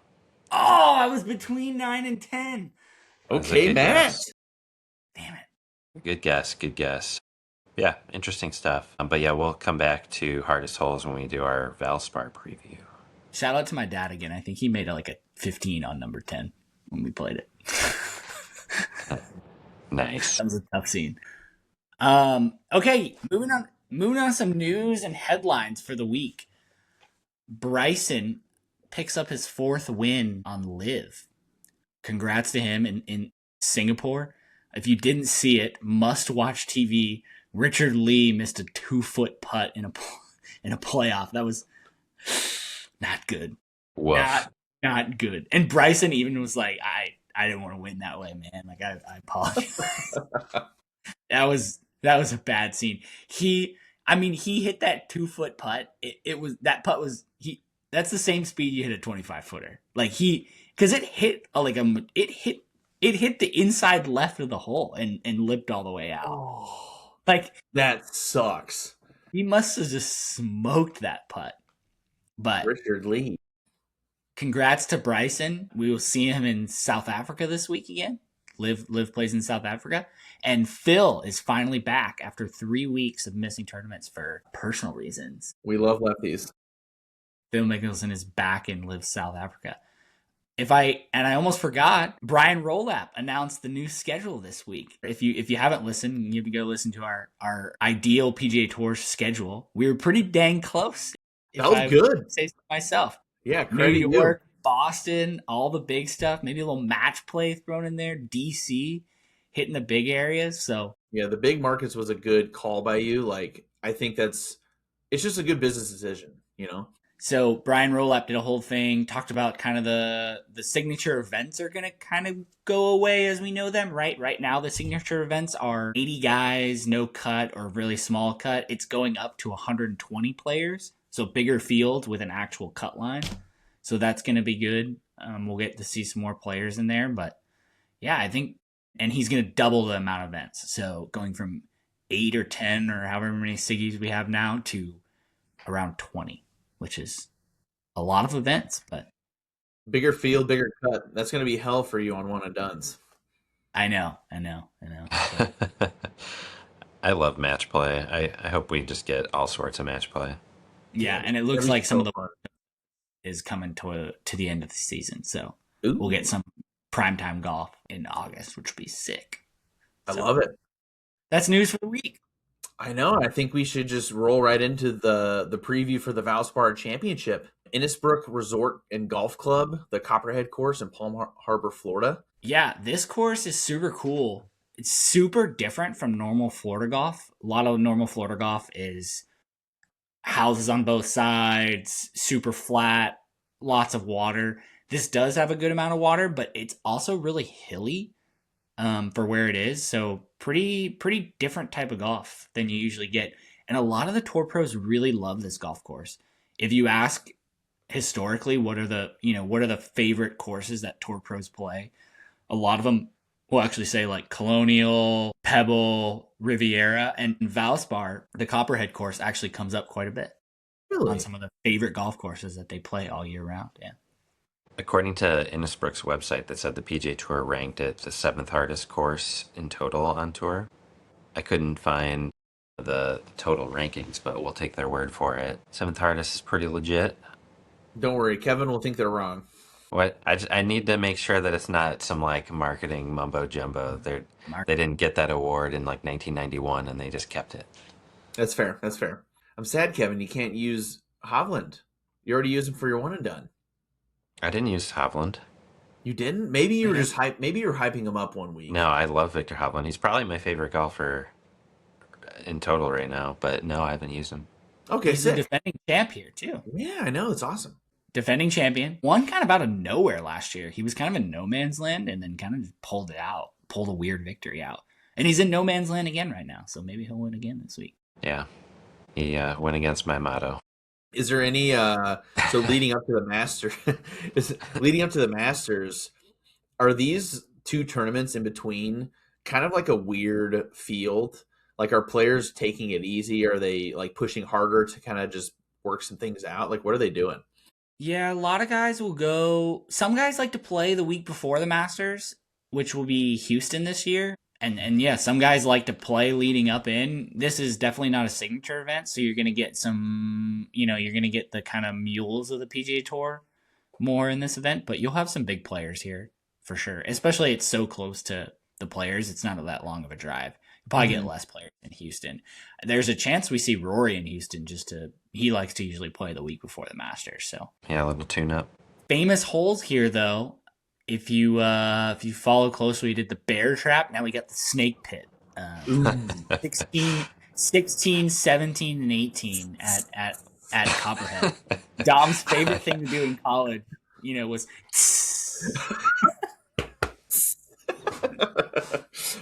Speaker 8: Oh, I was between 9 and 10.
Speaker 6: Okay, Matt.
Speaker 8: Damn it.
Speaker 7: Good guess. Good guess. Yeah, interesting stuff. But yeah, we'll come back to hardest holes when we do our Valspar preview.
Speaker 8: Shout out to my dad again. I think he made like a 15 on number 10 when we played it.
Speaker 7: Nice.
Speaker 8: That was a tough scene. Okay, moving on to some news and headlines for the week. Bryson picks up his 4th win on Live. Congrats to him in Singapore. If you didn't see it, must watch TV. Richard Lee missed a 2-foot putt in a playoff. That was not good.
Speaker 7: Woof.
Speaker 8: Not good. And Bryson even was like, I didn't want to win that way, man. Like I apologize. That was a bad scene. He hit that 2-foot putt. That's the same speed you hit a 25-footer. Like because it hit it hit the inside left of the hole and lipped all the way out.
Speaker 6: Oh,
Speaker 8: like
Speaker 6: that sucks.
Speaker 8: He must have just smoked that putt. But
Speaker 6: Richard Lee.
Speaker 8: Congrats to Bryson. We will see him in South Africa this week again. Live plays in South Africa. And Phil is finally back after 3 weeks of missing tournaments for personal reasons.
Speaker 6: We love lefties.
Speaker 8: Phil Mickelson is back in Live South Africa. I almost forgot, Brian Rolap announced the new schedule this week. If you haven't listened, you have to go listen to our ideal PGA Tour schedule. We were pretty dang close.
Speaker 6: That was good.
Speaker 8: Say so myself.
Speaker 6: Yeah,
Speaker 8: New York, Boston, all the big stuff. Maybe a little match play thrown in there. DC, hitting the big areas. So
Speaker 6: yeah, the big markets was a good call by you. Like I think it's just a good business decision, you know.
Speaker 8: So Brian Rolap did a whole thing, talked about kind of the signature events are going to kind of go away as we know them, right? Right now, the signature events are 80 guys, no cut or really small cut. It's going up to 120 players, so bigger field with an actual cut line. So that's going to be good. We'll get to see some more players in there, but yeah, I think, and he's going to double the amount of events. So going from 8 or 10 or however many Siggies we have now to around 20. Which is a lot of events, but
Speaker 6: bigger field, bigger cut. That's going to be hell for you on one and dones.
Speaker 8: I know.
Speaker 7: I love match play. I hope we just get all sorts of match play.
Speaker 8: Yeah, and it looks like some of the is coming to the end of the season, so we'll get some primetime golf in August, which will be sick.
Speaker 6: I love it.
Speaker 8: That's news for the week.
Speaker 6: I know. I think we should just roll right into the preview for the Valspar Championship. Innisbrook Resort and Golf Club, the Copperhead Course in Palm Harbor, Florida.
Speaker 8: Yeah, this course is super cool. It's super different from normal Florida golf. A lot of normal Florida golf is houses on both sides, super flat, lots of water. This does have a good amount of water, but it's also really hilly for where it is. So pretty different type of golf than you usually get. And a lot of the tour pros really love this golf course. If you ask historically what are the favorite courses that tour pros play, a lot of them will actually say like Colonial, Pebble, Riviera, and Valspar, the Copperhead course, actually comes up quite a bit on some of the favorite golf courses that they play all year round. Yeah.
Speaker 7: According to Innisbrook's website, that said the PGA Tour ranked it the 7th hardest course in total on tour. I couldn't find the total rankings, but we'll take their word for it. 7th hardest is pretty legit.
Speaker 6: Don't worry, Kevin will think they're wrong.
Speaker 7: What I need to make sure that it's not some like marketing mumbo jumbo. They didn't get that award in like 1991 and they just kept it.
Speaker 6: That's fair. That's fair. I'm sad, Kevin. You can't use Hovland. You already used him for your one and done.
Speaker 7: I didn't use Hovland.
Speaker 6: You didn't? Maybe you were just maybe you're hyping him up one week.
Speaker 7: No, I love Victor Hovland. He's probably my favorite golfer in total right now. But no, I haven't used him.
Speaker 6: Okay,
Speaker 8: he's
Speaker 6: sick.
Speaker 8: the defending champ here too.
Speaker 6: Yeah, I know. It's awesome.
Speaker 8: Defending champion. Won kind of out of nowhere last year. He was kind of in no man's land and then kind of just pulled a weird victory out. And he's in no man's land again right now. So maybe he'll win again this week.
Speaker 7: Yeah. He went against my motto.
Speaker 6: Is there any so leading up to the Masters, are these two tournaments in between kind of like a weird field? Like, are players taking it easy? Are they like pushing harder to kind of just work some things out? Like, what are they doing?
Speaker 8: Yeah, a lot of guys will go. Some guys like to play the week before the Masters, which will be Houston this year. And yeah, some guys like to play leading up in. This is definitely not a signature event, so you're going to get you're going to get the kind of mules of the PGA Tour more in this event, but you'll have some big players here for sure. Especially it's so close to the players, it's not that long of a drive. You'll probably get less players in Houston. There's a chance we see Rory in Houston he likes to usually play the week before the Masters, so. Yeah,
Speaker 7: a little tune-up.
Speaker 8: Famous holes here, though. If you follow closely, we did the bear trap. Now we got the snake pit. 16, 17, and 18 at Copperhead. Dom's favorite thing to do in college, was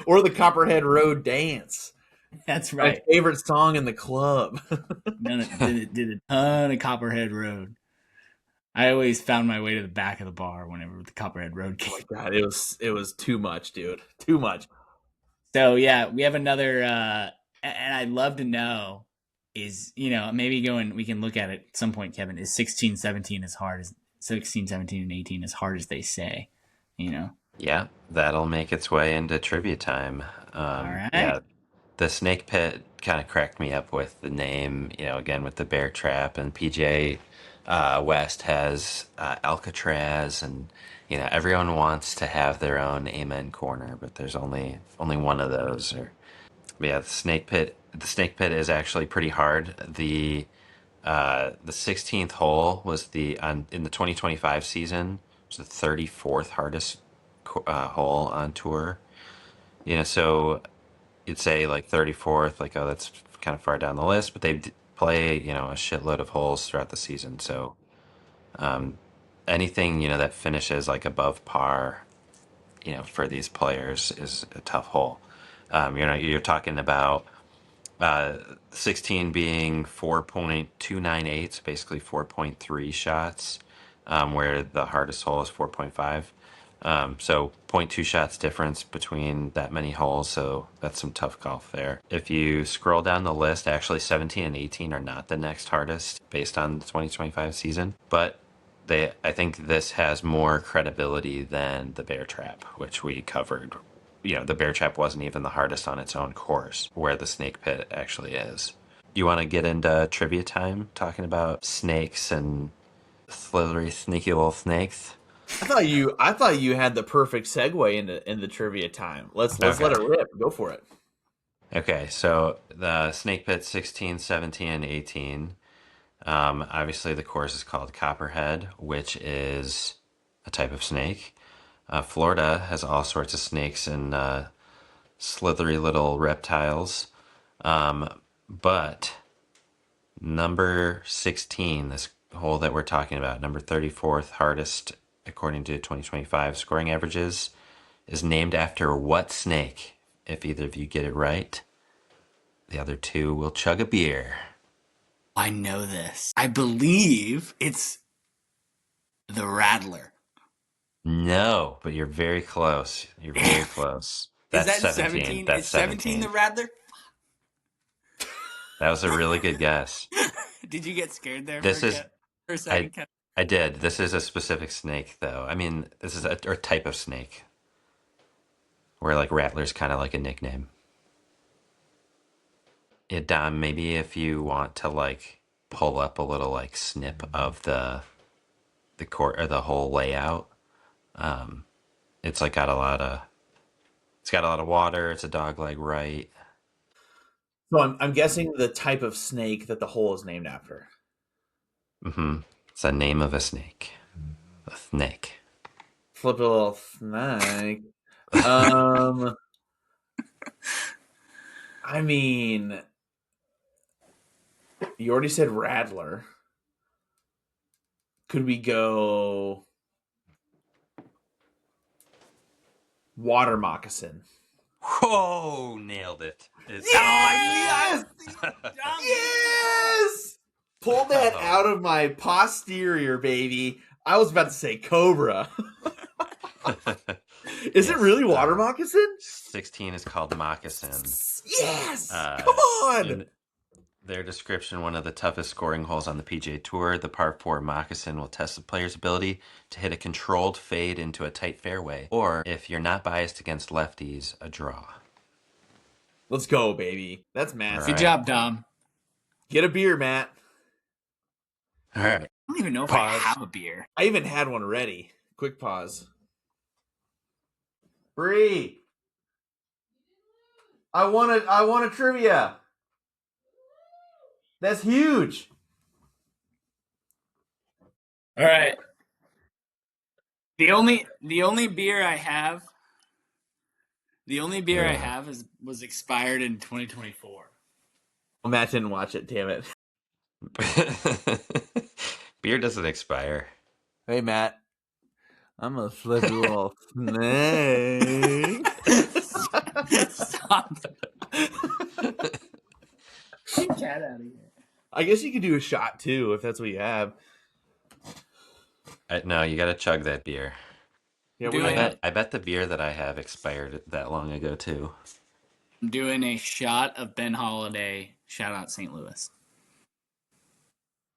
Speaker 6: or the Copperhead Road dance.
Speaker 8: That's right.
Speaker 6: My favorite song in the club.
Speaker 8: did a ton of Copperhead Road. I always found my way to the back of the bar whenever the Copperhead Road came.
Speaker 6: Oh my God, it was too much, dude. Too much.
Speaker 8: So yeah, we have another, and I'd love to know is, maybe we can look at it at some point, Kevin, is 16, 17 as hard as 16, 17, and 18 as hard as they say,
Speaker 7: Yeah, that'll make its way into trivia time.
Speaker 8: All right.
Speaker 7: Yeah, the snake pit kind of cracked me up with the name, again with the bear trap, and PGA West has Alcatraz, and everyone wants to have their own amen corner, but there's only one of those. The snake pit is actually pretty hard. The 16th hole was in the 2025 season was the 34th hardest hole on tour. So you'd say like 34th, like, oh, that's kind of far down the list, but they play a shitload of holes throughout the season. So anything that finishes like above par, for these players is a tough hole. You're talking about 16 being 4.298, so basically 4.3 shots, where the hardest hole is 4.5. So 0.2 shots difference between that many holes, so that's some tough golf there. If you scroll down the list, actually 17 and 18 are not the next hardest based on the 2025 season, but I think this has more credibility than the bear trap, which we covered. The bear trap wasn't even the hardest on its own course, where the snake pit actually is. You want to get into trivia time, talking about snakes and slithery, sneaky little snakes?
Speaker 6: I thought you had the perfect segue into trivia time. Let's let it rip. Go for it.
Speaker 7: Okay, so the snake pit 16, 17, and 18. Obviously the course is called Copperhead, which is a type of snake. Florida has all sorts of snakes in slithery little reptiles. But number 16, this hole that we're talking about, number 34th hardest according to 2025 scoring averages, is named after what snake? If either of you get it right, the other two will chug a beer.
Speaker 8: I know this. I believe it's the Rattler.
Speaker 7: No, but you're very close. You're very close. That's
Speaker 8: Is that
Speaker 7: 17. That's
Speaker 8: Is 17 the Rattler?
Speaker 7: That was a really good guess.
Speaker 8: Did you get scared there
Speaker 7: This
Speaker 8: for
Speaker 7: is
Speaker 8: a second?
Speaker 7: I did. This is a specific snake, though. I mean, this is a type of snake. Where like Rattler's kind of like a nickname. Yeah, Dom, maybe if you want to like pull up a little like snip of the court or the whole layout, it's like got a lot of water. It's a dog leg right.
Speaker 6: So I'm guessing the type of snake that the hole is named after.
Speaker 7: It's the name of a snake. A snake.
Speaker 6: Flip a little snake. I mean, you already said Rattler. Could we go water moccasin?
Speaker 7: Whoa, nailed it.
Speaker 6: Yes! Yes! Pull that out of my posterior, baby. I was about to say cobra. Is it really water moccasin?
Speaker 7: 16 is called moccasin.
Speaker 6: Yes! Come on!
Speaker 7: In their description, one of the toughest scoring holes on the PGA Tour, the par 4 moccasin will test the player's ability to hit a controlled fade into a tight fairway, or if you're not biased against lefties, a draw.
Speaker 6: Let's go, baby. That's massive.
Speaker 8: Good job, Dom.
Speaker 6: Get a beer, Matt.
Speaker 7: All right.
Speaker 8: I don't even know if I have a beer.
Speaker 6: I even had one ready. Quick pause. Bree, I want a trivia. That's huge.
Speaker 8: All right. The only beer I have was expired in 2024.
Speaker 6: Well, Matt didn't watch it, damn it.
Speaker 7: Beer doesn't expire.
Speaker 6: Hey, Matt. I'm a flippy little snake.
Speaker 8: Stop. Get cat out of here.
Speaker 6: I guess you could do a shot, too, if that's what you have.
Speaker 7: No, you got to chug that beer.
Speaker 6: Yeah,
Speaker 7: I bet the beer that I have expired that long ago, too.
Speaker 8: I'm doing a shot of Ben Holiday. Shout out St. Louis.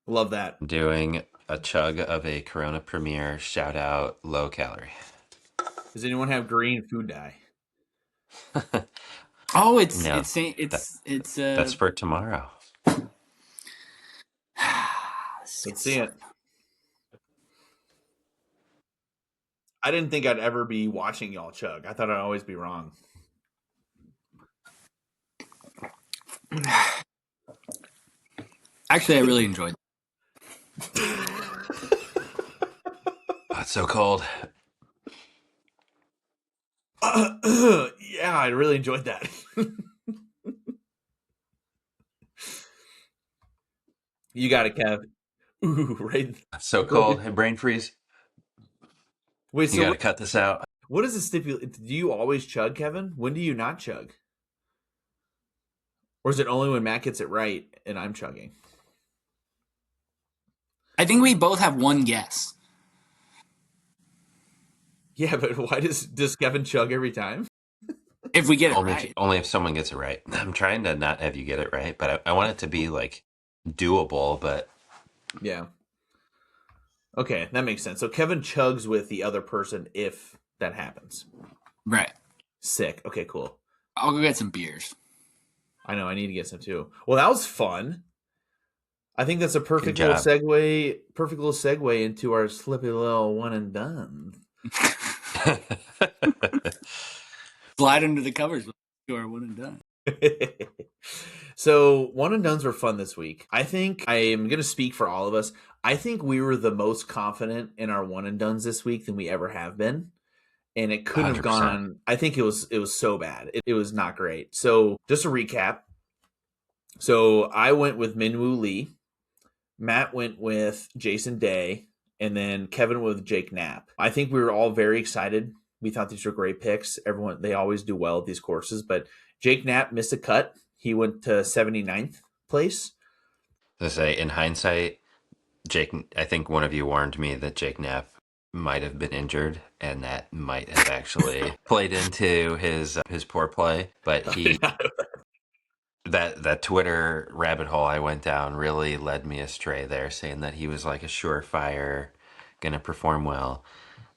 Speaker 6: Love that.
Speaker 7: I'm doing a chug of a Corona Premier. Shout out low calorie.
Speaker 6: Does anyone have green food dye?
Speaker 8: Oh,
Speaker 7: that's for tomorrow.
Speaker 6: Let's see it. I didn't think I'd ever be watching y'all chug. I thought I'd always be wrong.
Speaker 8: Actually, I really enjoyed it.
Speaker 7: Oh, it's so cold.
Speaker 6: Yeah, I really enjoyed that. You got it, Kev. Ooh, right.
Speaker 7: It's so cold. And brain freeze.
Speaker 6: Wait,
Speaker 7: You
Speaker 6: so
Speaker 7: got to cut this out.
Speaker 6: what is the stipulation? Do you always chug, Kevin? When do you not chug? Or is it only when Matt gets it right and I'm chugging?
Speaker 8: I think we both have one guess.
Speaker 6: Yeah, but why does Kevin chug every time?
Speaker 8: If we get it
Speaker 7: Only,
Speaker 8: right.
Speaker 7: only if someone gets it right. I'm trying to not have you get it right, but I want it to be like doable, but
Speaker 6: Yeah. Okay, that makes sense. So Kevin chugs with the other person if that happens.
Speaker 8: Right.
Speaker 6: Sick. Okay, cool.
Speaker 8: I'll go get some beers.
Speaker 6: I know, I need to get some too. Well, that was fun. I think that's a perfect
Speaker 7: Good
Speaker 6: little
Speaker 7: job.
Speaker 6: segue into our slippy little one and done.
Speaker 8: Slide under the covers to our one and done.
Speaker 6: So one and dones were fun this week. I think I am going to speak for all of us. I think we were the most confident in our one and dones this week than we ever have been. and it couldn't have
Speaker 7: 100%.
Speaker 6: gone. I think it was so bad. It was not great. So just a recap. So I went with Minwoo Lee. Matt went with Jason Day, and then Kevin went with Jake Knapp. I think we were all very excited. We thought these were great picks. They always do well at these courses, but Jake Knapp missed a cut. He went to 79th place.
Speaker 7: To say, in hindsight, I think one of you warned me that Jake Knapp might have been injured, and that might have actually played into his poor play. But that Twitter rabbit hole I went down really led me astray there, saying that he was like a surefire, gonna perform well.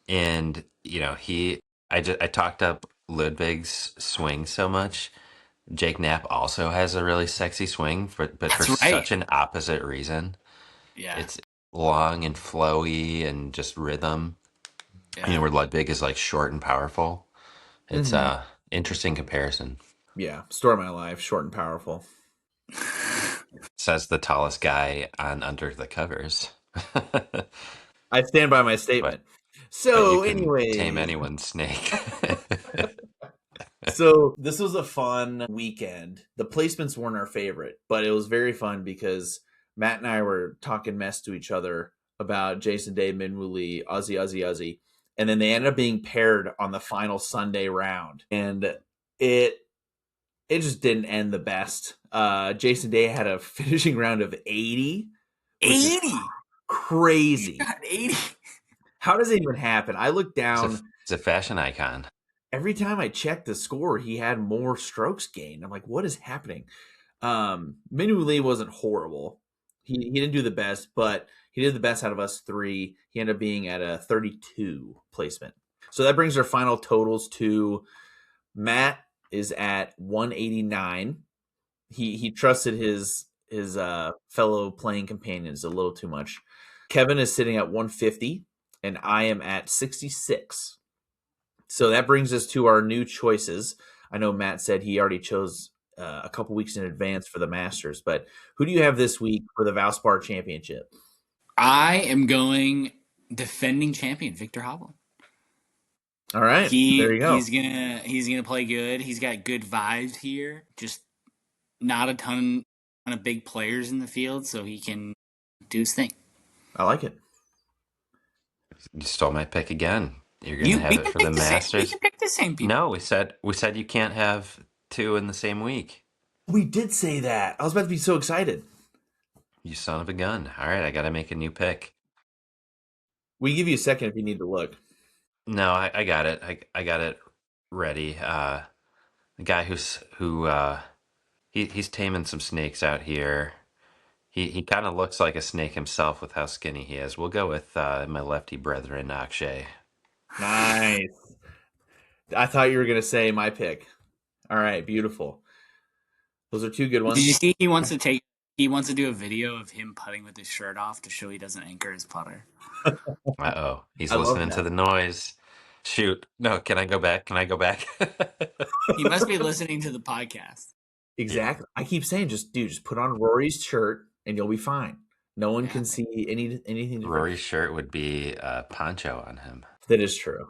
Speaker 7: And I talked up Ludwig's swing so much. Jake Knapp also has a really sexy swing, but for such an opposite reason.
Speaker 8: Yeah.
Speaker 7: It's long and flowy and just rhythm.
Speaker 8: Yeah.
Speaker 7: Where Ludwig is like short and powerful. It's interesting comparison.
Speaker 6: Yeah, story of my life, short and powerful.
Speaker 7: Says the tallest guy on Under the Covers.
Speaker 6: I stand by my statement. Anyway,
Speaker 7: tame anyone's snake.
Speaker 6: So this was a fun weekend. The placements weren't our favorite, but it was very fun because Matt and I were talking mess to each other about Jason Day, Minwoo Lee, Uzzy. And then they ended up being paired on the final Sunday round. And it just didn't end the best. Jason Day had a finishing round of 80.
Speaker 8: 80?
Speaker 6: Crazy.
Speaker 8: 80?
Speaker 6: How does it even happen? I looked down.
Speaker 7: It's a fashion icon.
Speaker 6: Every time I checked the score, he had more strokes gained. I'm like, what is happening? Minwoo Lee wasn't horrible. He didn't do the best, but he did the best out of us three. He ended up being at a 32 placement. So that brings our final totals to Matt is at 189. He trusted his fellow playing companions a little too much. Kevin is sitting at 150, and I am at 66. So that brings us to our new choices. I know Matt said he already chose a couple weeks in advance for the Masters, but who do you have this week for the Valspar Championship?
Speaker 8: I am going defending champion Victor Hovland.
Speaker 6: All right, there you go.
Speaker 8: He's gonna play good. He's got good vibes here. Just not a ton of big players in the field, so he can do his thing.
Speaker 6: I like it.
Speaker 7: You stole my pick again. You're gonna have it for the Masters.
Speaker 8: We can pick the same people.
Speaker 7: No, we said you can't have two in the same week.
Speaker 6: We did say that. I was about to be so excited.
Speaker 7: You son of a gun. All right, I got to make a new pick.
Speaker 6: We give you a second if you need to look.
Speaker 7: No, I got it. I got it ready. The guy he's taming some snakes out here. He kind of looks like a snake himself with how skinny he is. We'll go with my lefty brethren, Akshay.
Speaker 6: Nice. I thought you were going to say my pick. All right, beautiful. Those are two good ones.
Speaker 8: Did you see he wants to do a video of him putting with his shirt off to show he doesn't anchor his putter?
Speaker 7: Uh-oh. He's listening to the noise. Shoot. No, can I go back?
Speaker 8: He must be listening to the podcast.
Speaker 6: Exactly. I keep saying, just put on Rory's shirt and you'll be fine. No one can see anything.
Speaker 7: Rory's shirt would be a poncho on him.
Speaker 6: That is true.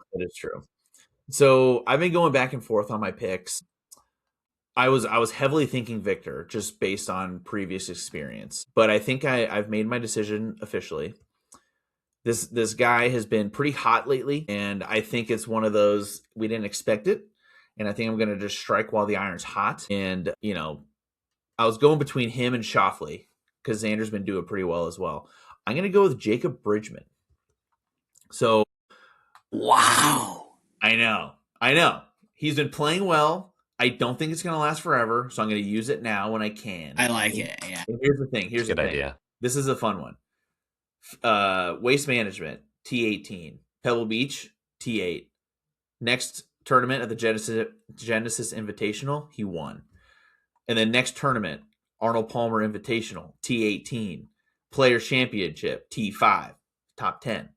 Speaker 6: So I've been going back and forth on my picks. I was heavily thinking Victor just based on previous experience, but I think I've made my decision officially. This guy has been pretty hot lately, and I think it's one of those we didn't expect it, and I think I'm going to just strike while the iron's hot. And I was going between him and Schauffele because Xander's been doing pretty well as well. I'm going to go with Jacob Bridgman. So,
Speaker 8: wow,
Speaker 6: I know he's been playing well. I don't think it's going to last forever, so I'm going to use it now when I can.
Speaker 8: I like it, yeah.
Speaker 6: And here's the thing. Here's the thing. Idea. This is a fun one. Waste Management, T18. Pebble Beach, T8. Next tournament at the Genesis Invitational, he won. And then next tournament, Arnold Palmer Invitational, T18. Players Championship, T5. Top 10.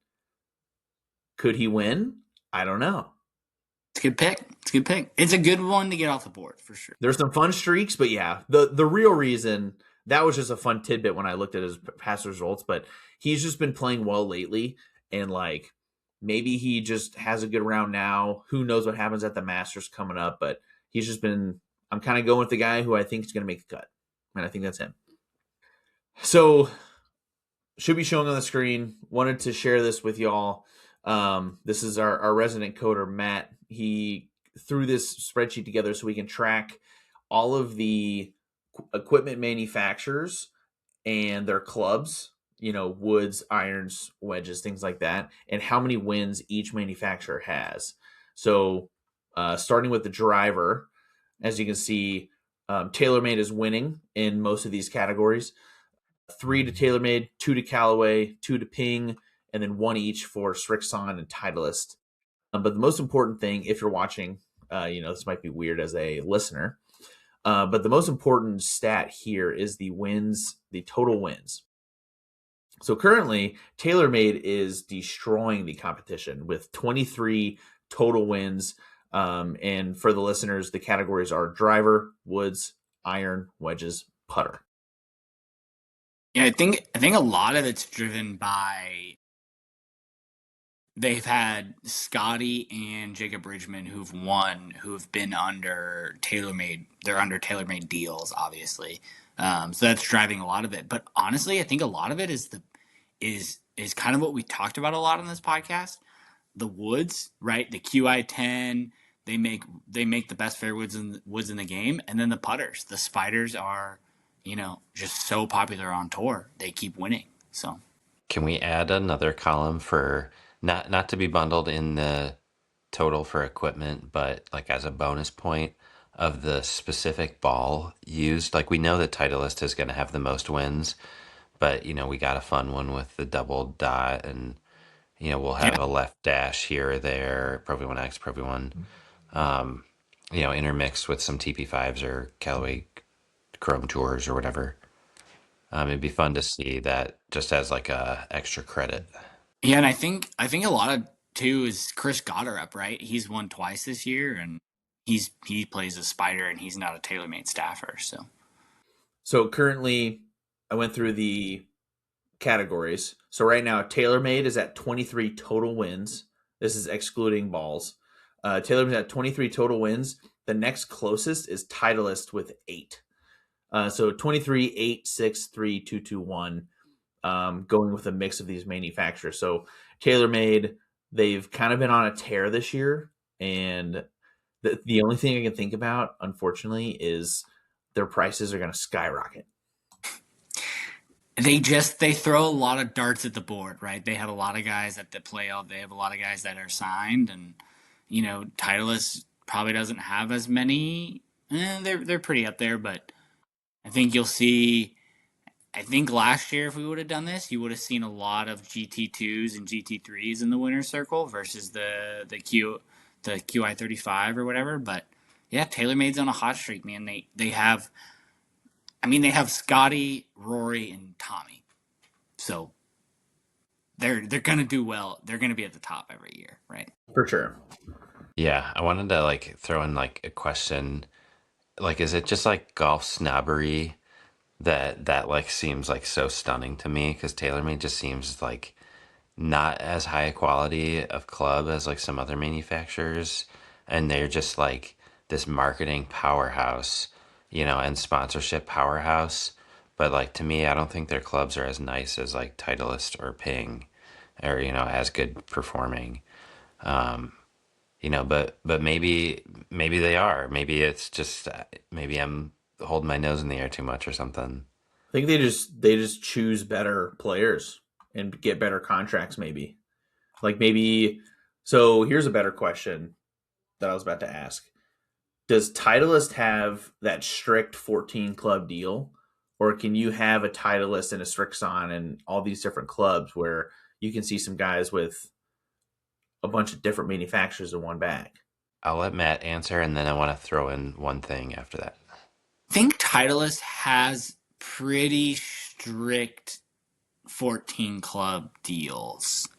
Speaker 6: Could he win? I don't know.
Speaker 8: It's a good pick. It's a good one to get off the board for sure.
Speaker 6: There's some fun streaks, but yeah, the real reason that was just a fun tidbit when I looked at his past results. But he's just been playing well lately, and like Maybe he just has a good round now. Who knows what happens at the Masters coming up? But he's just been. I'm kind of going with the guy who I think is going to make the cut, and I think that's him. So, should be showing on the screen. Wanted to share this with y'all. This is our resident coder, Matt. He threw this spreadsheet together so we can track all of the equipment manufacturers and their clubs, woods, irons, wedges, things like that, and how many wins each manufacturer has. So, starting with the driver, as you can see, TaylorMade is winning in most of these categories. 3 to TaylorMade, 2 to Callaway, 2 to Ping, and then 1 each for Srixon and Titleist. But the most important thing, if you're watching, this might be weird as a listener, but the most important stat here is the wins, the total wins. So currently, TaylorMade is destroying the competition with 23 total wins. And for the listeners, the categories are driver, woods, iron, wedges, putter.
Speaker 8: Yeah, I think a lot of it's driven by they've had Scotty and Jacob Bridgman who've been under TaylorMade. They're under TaylorMade deals, obviously. So that's driving a lot of it. But honestly, I think a lot of it is kind of what we talked about a lot on this podcast. The woods, right? The QI10, they make the best fair woods in the game, and then the putters. The spiders are, just so popular on tour. They keep winning. So
Speaker 7: Can we add another column for not to be bundled in the total for equipment, but like as a bonus point of the specific ball used? Like we know that Titleist is going to have the most wins, but we got a fun one with the double dot, and we'll have a left dash here or there, Pro V1X, Pro V1, intermixed with some TP5s or Callaway Chrome Tours or whatever. It'd be fun to see that just as like a extra credit.
Speaker 8: yeah, and I think a lot of too is Chris Gotterup, right? He's won twice this year, and he plays a spider, and he's not a TaylorMade staffer.
Speaker 6: So currently, I went through the categories. So right now, TaylorMade is at 23 total wins. This is excluding balls. TaylorMade at 23 total wins. The next closest is Titleist with 8. So 23, 8, 6, 3, 2, 2, 1. Going with a mix of these manufacturers. So TaylorMade, they've kind of been on a tear this year, and the only thing I can think about, unfortunately, is their prices are going to skyrocket.
Speaker 8: They throw a lot of darts at the board, right? They have a lot of guys at the playoff. They have a lot of guys that are signed, and Titleist probably doesn't have as many. They're pretty up there, but I think you'll see. I think last year, if we would have done this, you would have seen a lot of GT2s and GT3s in the winner's circle versus the QI35 or whatever. But yeah, TaylorMade's on a hot streak, man. They have Scotty, Rory, and Tommy. So they're gonna do well. They're gonna be at the top every year, right?
Speaker 6: For sure.
Speaker 7: Yeah, I wanted to like throw in like a question. Like, is it just like golf snobbery that like seems like so stunning to me? Because TaylorMade just seems like not as high a quality of club as like some other manufacturers, and they're just like this marketing powerhouse, and sponsorship powerhouse. But like to me, I don't think their clubs are as nice as like Titleist or Ping, or as good performing. But maybe they are. Maybe it's just maybe I'm holding my nose in the air too much or something.
Speaker 6: I think they just choose better players and get better contracts. Maybe. So here's a better question that I was about to ask. Does Titleist have that strict 14 club deal, or can you have a Titleist and a Srixon and all these different clubs where you can see some guys with a bunch of different manufacturers in one bag?
Speaker 7: I'll let Matt answer, and then I want to throw in one thing after that.
Speaker 8: I think Titleist has pretty strict 14 club deals.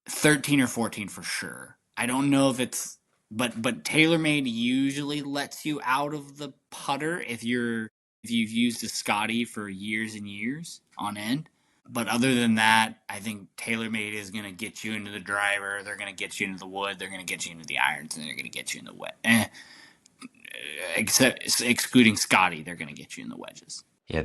Speaker 8: 13 or 14 for sure. I don't know if it's but TaylorMade usually lets you out of the putter if you've used a Scotty for years and years on end. But other than that, I think TaylorMade is going to get you into the driver. They're going to get you into the wood. They're going to get you into the irons, and they're going to get you in the wet. Except excluding Scotty, they're going to get you in the wedges.
Speaker 7: Yeah.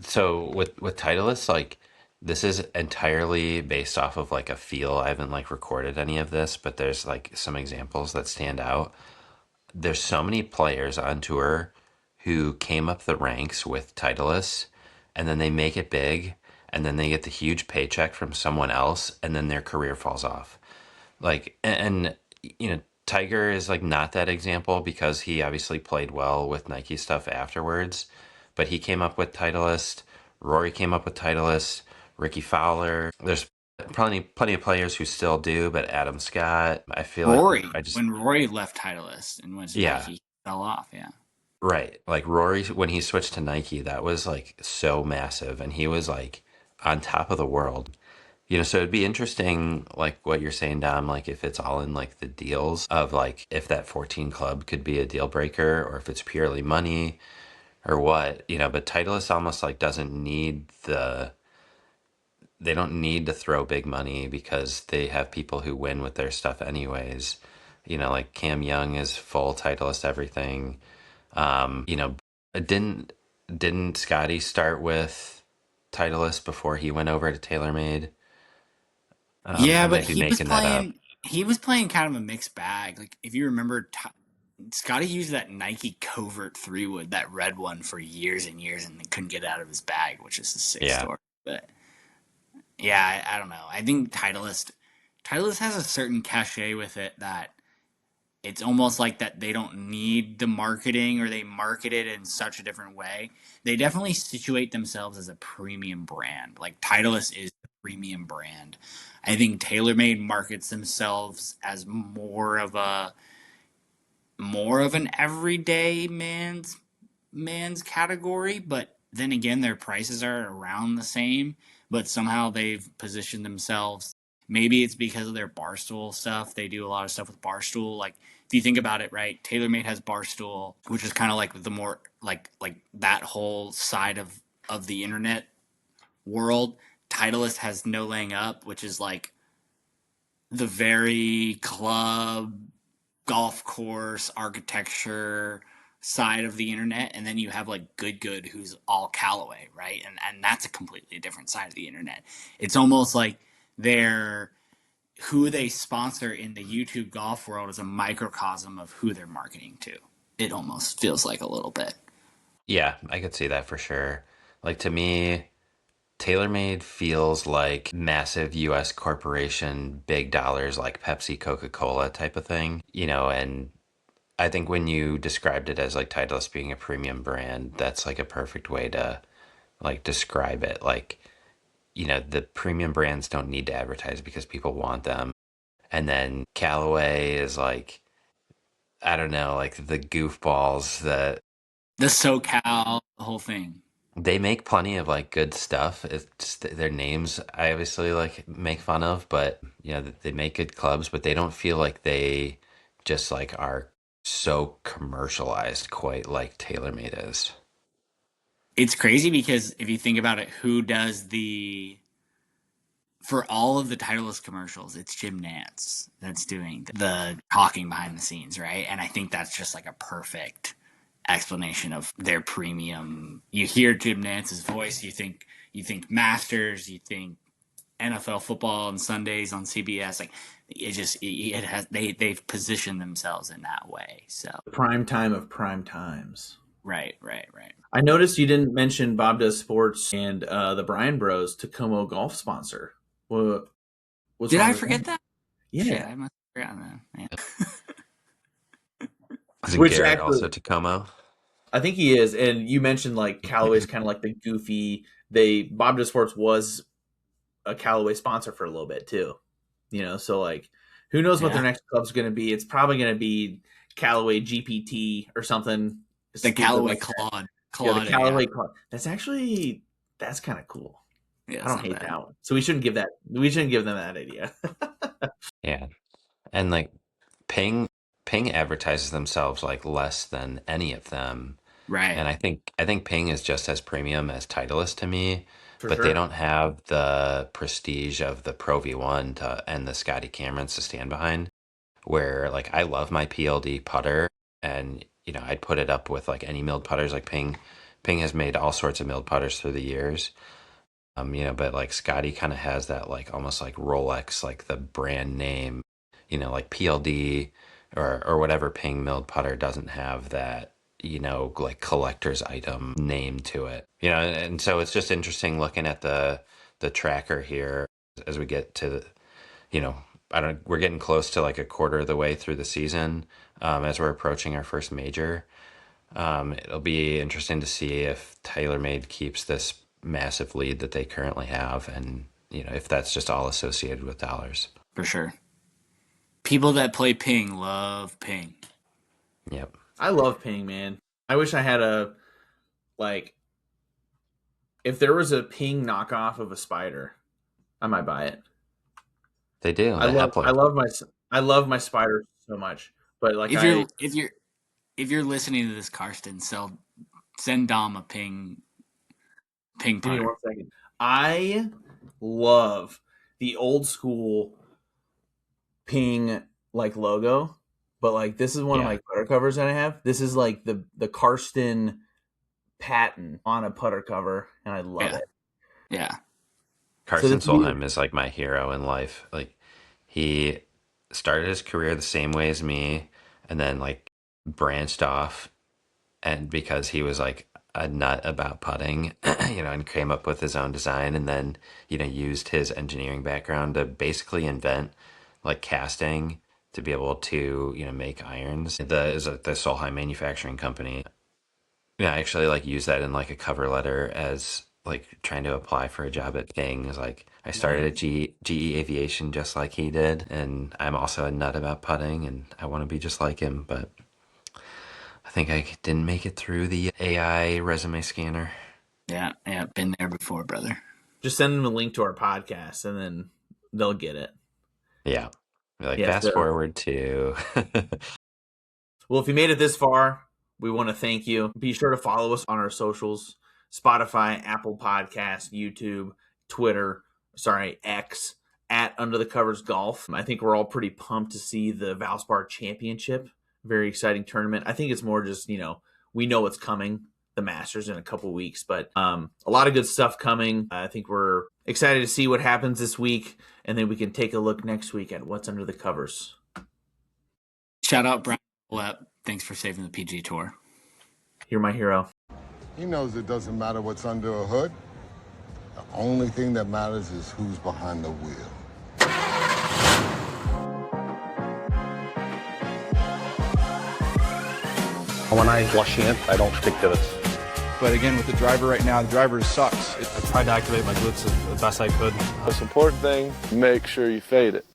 Speaker 7: So with Titleist, like this is entirely based off of like a feel. I haven't like recorded any of this, but there's like some examples that stand out. There's so many players on tour who came up the ranks with Titleist, and then they make it big, and then they get the huge paycheck from someone else, and then their career falls off. Like, and you know, Tiger is like not that example because he obviously played well with Nike stuff afterwards, but he came up with Titleist. Rory came up with Titleist. Ricky Fowler. There's plenty of players who still do, but Adam Scott. I feel
Speaker 8: Rory,
Speaker 7: like I just
Speaker 8: when Rory left Titleist and went to
Speaker 7: yeah.
Speaker 8: Nike, he fell off. Yeah.
Speaker 7: Right. Like Rory, when he switched to Nike, that was like so massive and he was like on top of the world. You know, so it'd be interesting, like what you're saying, Dom, like if it's all in like the deals of like if that 14 club could be a deal breaker or if it's purely money or what, you know, but Titleist almost like doesn't need they don't need to throw big money because they have people who win with their stuff anyways. You know, like Cam Young is full Titleist everything. You know, didn't Scotty start with Titleist before he went over to TaylorMade?
Speaker 8: Yeah,
Speaker 7: I
Speaker 8: but
Speaker 7: might be making that up.
Speaker 8: he was playing kind of a mixed bag. Like if you remember, Scotty used that Nike Covert 3-wood, that red one, for years and years, and then couldn't get it out of his bag, which is a sick
Speaker 7: Yeah.
Speaker 8: story. But yeah, I don't know. I think Titleist has a certain cachet with it that it's almost like that they don't need the marketing, or they market it in such a different way. They definitely situate themselves as a premium brand. Like Titleist is a premium brand. I think TaylorMade markets themselves as more of an everyday man's category, but then again their prices are around the same, but somehow they've positioned themselves. Maybe it's because of their Barstool stuff. They do a lot of stuff with Barstool. Like if you think about it, right? TaylorMade has Barstool, which is kind of like the more like that whole side of the internet world. Titleist has No Laying Up, which is like the very club, golf course, architecture side of the internet. And then you have like Good, who's all Callaway, right? And that's a completely different side of the internet. It's almost like they're who they sponsor in the YouTube golf world is a microcosm of who they're marketing to. It almost feels like a little bit.
Speaker 7: Yeah, I could see that for sure. Like to me, TaylorMade feels like massive US corporation, big dollars like Pepsi, Coca-Cola type of thing, you know, and I think when you described it as like Titleist being a premium brand, that's like a perfect way to like describe it. Like, you know, the premium brands don't need to advertise because people want them. And then Callaway is like, I don't know, like the goofballs that
Speaker 8: The SoCal, the whole thing.
Speaker 7: they make plenty of like good stuff. It's just their names I obviously like make fun of, but you know, they make good clubs, but they don't feel like they just like are so commercialized quite like TaylorMade is.
Speaker 8: It's crazy because if you think about it, who does for all of the Titleist commercials, it's Jim Nantz that's doing the talking behind the scenes, right? And I think that's just like a perfect explanation of their premium. You hear Jim Nantz's voice, you think Masters, you think NFL football on Sundays on CBS. Like it has they've positioned themselves in that way. So
Speaker 6: Prime time of prime times.
Speaker 8: right.
Speaker 6: I noticed you didn't mention Bob Does Sports and the Bryan Bros Tacoma golf sponsor. What's
Speaker 8: Did
Speaker 6: wrong
Speaker 8: I
Speaker 6: with
Speaker 8: forget
Speaker 6: that?
Speaker 8: that?
Speaker 6: Yeah.
Speaker 8: Shit, I must have forgotten that. Yeah.
Speaker 7: Isn't
Speaker 6: Which
Speaker 7: Garrett
Speaker 6: actually,
Speaker 7: also Tacoma?
Speaker 6: I think he is. And you mentioned like Callaway's kind of like the goofy. Bob Does Sports was a Callaway sponsor for a little bit too. You know, so like who knows what their next club's going to be? It's probably going to be Callaway GPT or something.
Speaker 8: The Callaway
Speaker 6: like
Speaker 8: Claude.
Speaker 6: Yeah, the Callaway Claude. That's kind of cool.
Speaker 8: Yeah,
Speaker 6: I don't hate that one. So we shouldn't give them that idea.
Speaker 7: Yeah. And like Ping advertises themselves like less than any of them.
Speaker 8: Right.
Speaker 7: And I think Ping is just as premium as Titleist to me. but
Speaker 6: sure.
Speaker 7: they don't have the prestige of the Pro V1 and the Scotty Camerons to stand behind. Where like I love my PLD putter, and I'd put it up with like any milled putters. Like Ping has made all sorts of milled putters through the years. But like Scotty kind of has that like almost like Rolex, like the brand name, like PLD or whatever Ping milled putter doesn't have that, like collector's item name to it. And so it's just interesting looking at the tracker here as we get to the, we're getting close to like a quarter of the way through the season, as we're approaching our first major. It'll be interesting to see if TaylorMade keeps this massive lead that they currently have, and if that's just all associated with dollars.
Speaker 8: For sure. People that play Ping love Ping.
Speaker 7: Yep.
Speaker 6: I love Ping, man. I wish I had if there was a Ping knockoff of a Spider, I might buy it.
Speaker 7: They do.
Speaker 6: I love my Spider so much, but like
Speaker 8: if you're listening to this, Karsten, send Dom a Ping
Speaker 6: give me
Speaker 8: putter.
Speaker 6: 1 second. I love the old school Ping like logo, but like this is one of my putter covers that I have. This is like the Karsten patent on a putter cover, and I love it.
Speaker 8: Yeah.
Speaker 7: Carson Solheim is like my hero in life. Like he started his career the same way as me, and then like branched off, and because he was like a nut about putting, and came up with his own design, and then used his engineering background to basically invent like casting to be able to make irons. The Solheim Manufacturing Company. Yeah, I actually like use that in like a cover letter as like trying to apply for a job at Bing. Is like I started at GE Aviation just like he did, and I'm also a nut about putting, and I want to be just like him, but I think I didn't make it through the AI resume scanner.
Speaker 8: Yeah, been there before, brother.
Speaker 6: Just send them a link to our podcast, and then they'll get it.
Speaker 7: Yeah, like fast forward to.
Speaker 6: Well, if you made it this far, we want to thank you. Be sure to follow us on our socials: Spotify, Apple Podcasts, YouTube, Twitter, X, at Under the Covers Golf. I think we're all pretty pumped to see the Valspar Championship. Very exciting tournament. I think it's more just, we know what's coming, the Masters in a couple weeks, but a lot of good stuff coming. I think we're excited to see what happens this week, and then we can take a look next week at what's under the covers.
Speaker 8: Shout out Brian Lepp. Thanks for saving the PG Tour.
Speaker 6: You're my hero.
Speaker 1: He knows it doesn't matter what's under a hood. The only thing that matters is who's behind the wheel.
Speaker 2: When I flush it, I don't stick divots.
Speaker 3: But again, with the driver right now, the driver sucks.
Speaker 4: I tried to activate my glutes the best I could.
Speaker 5: Most important thing, make sure you fade it.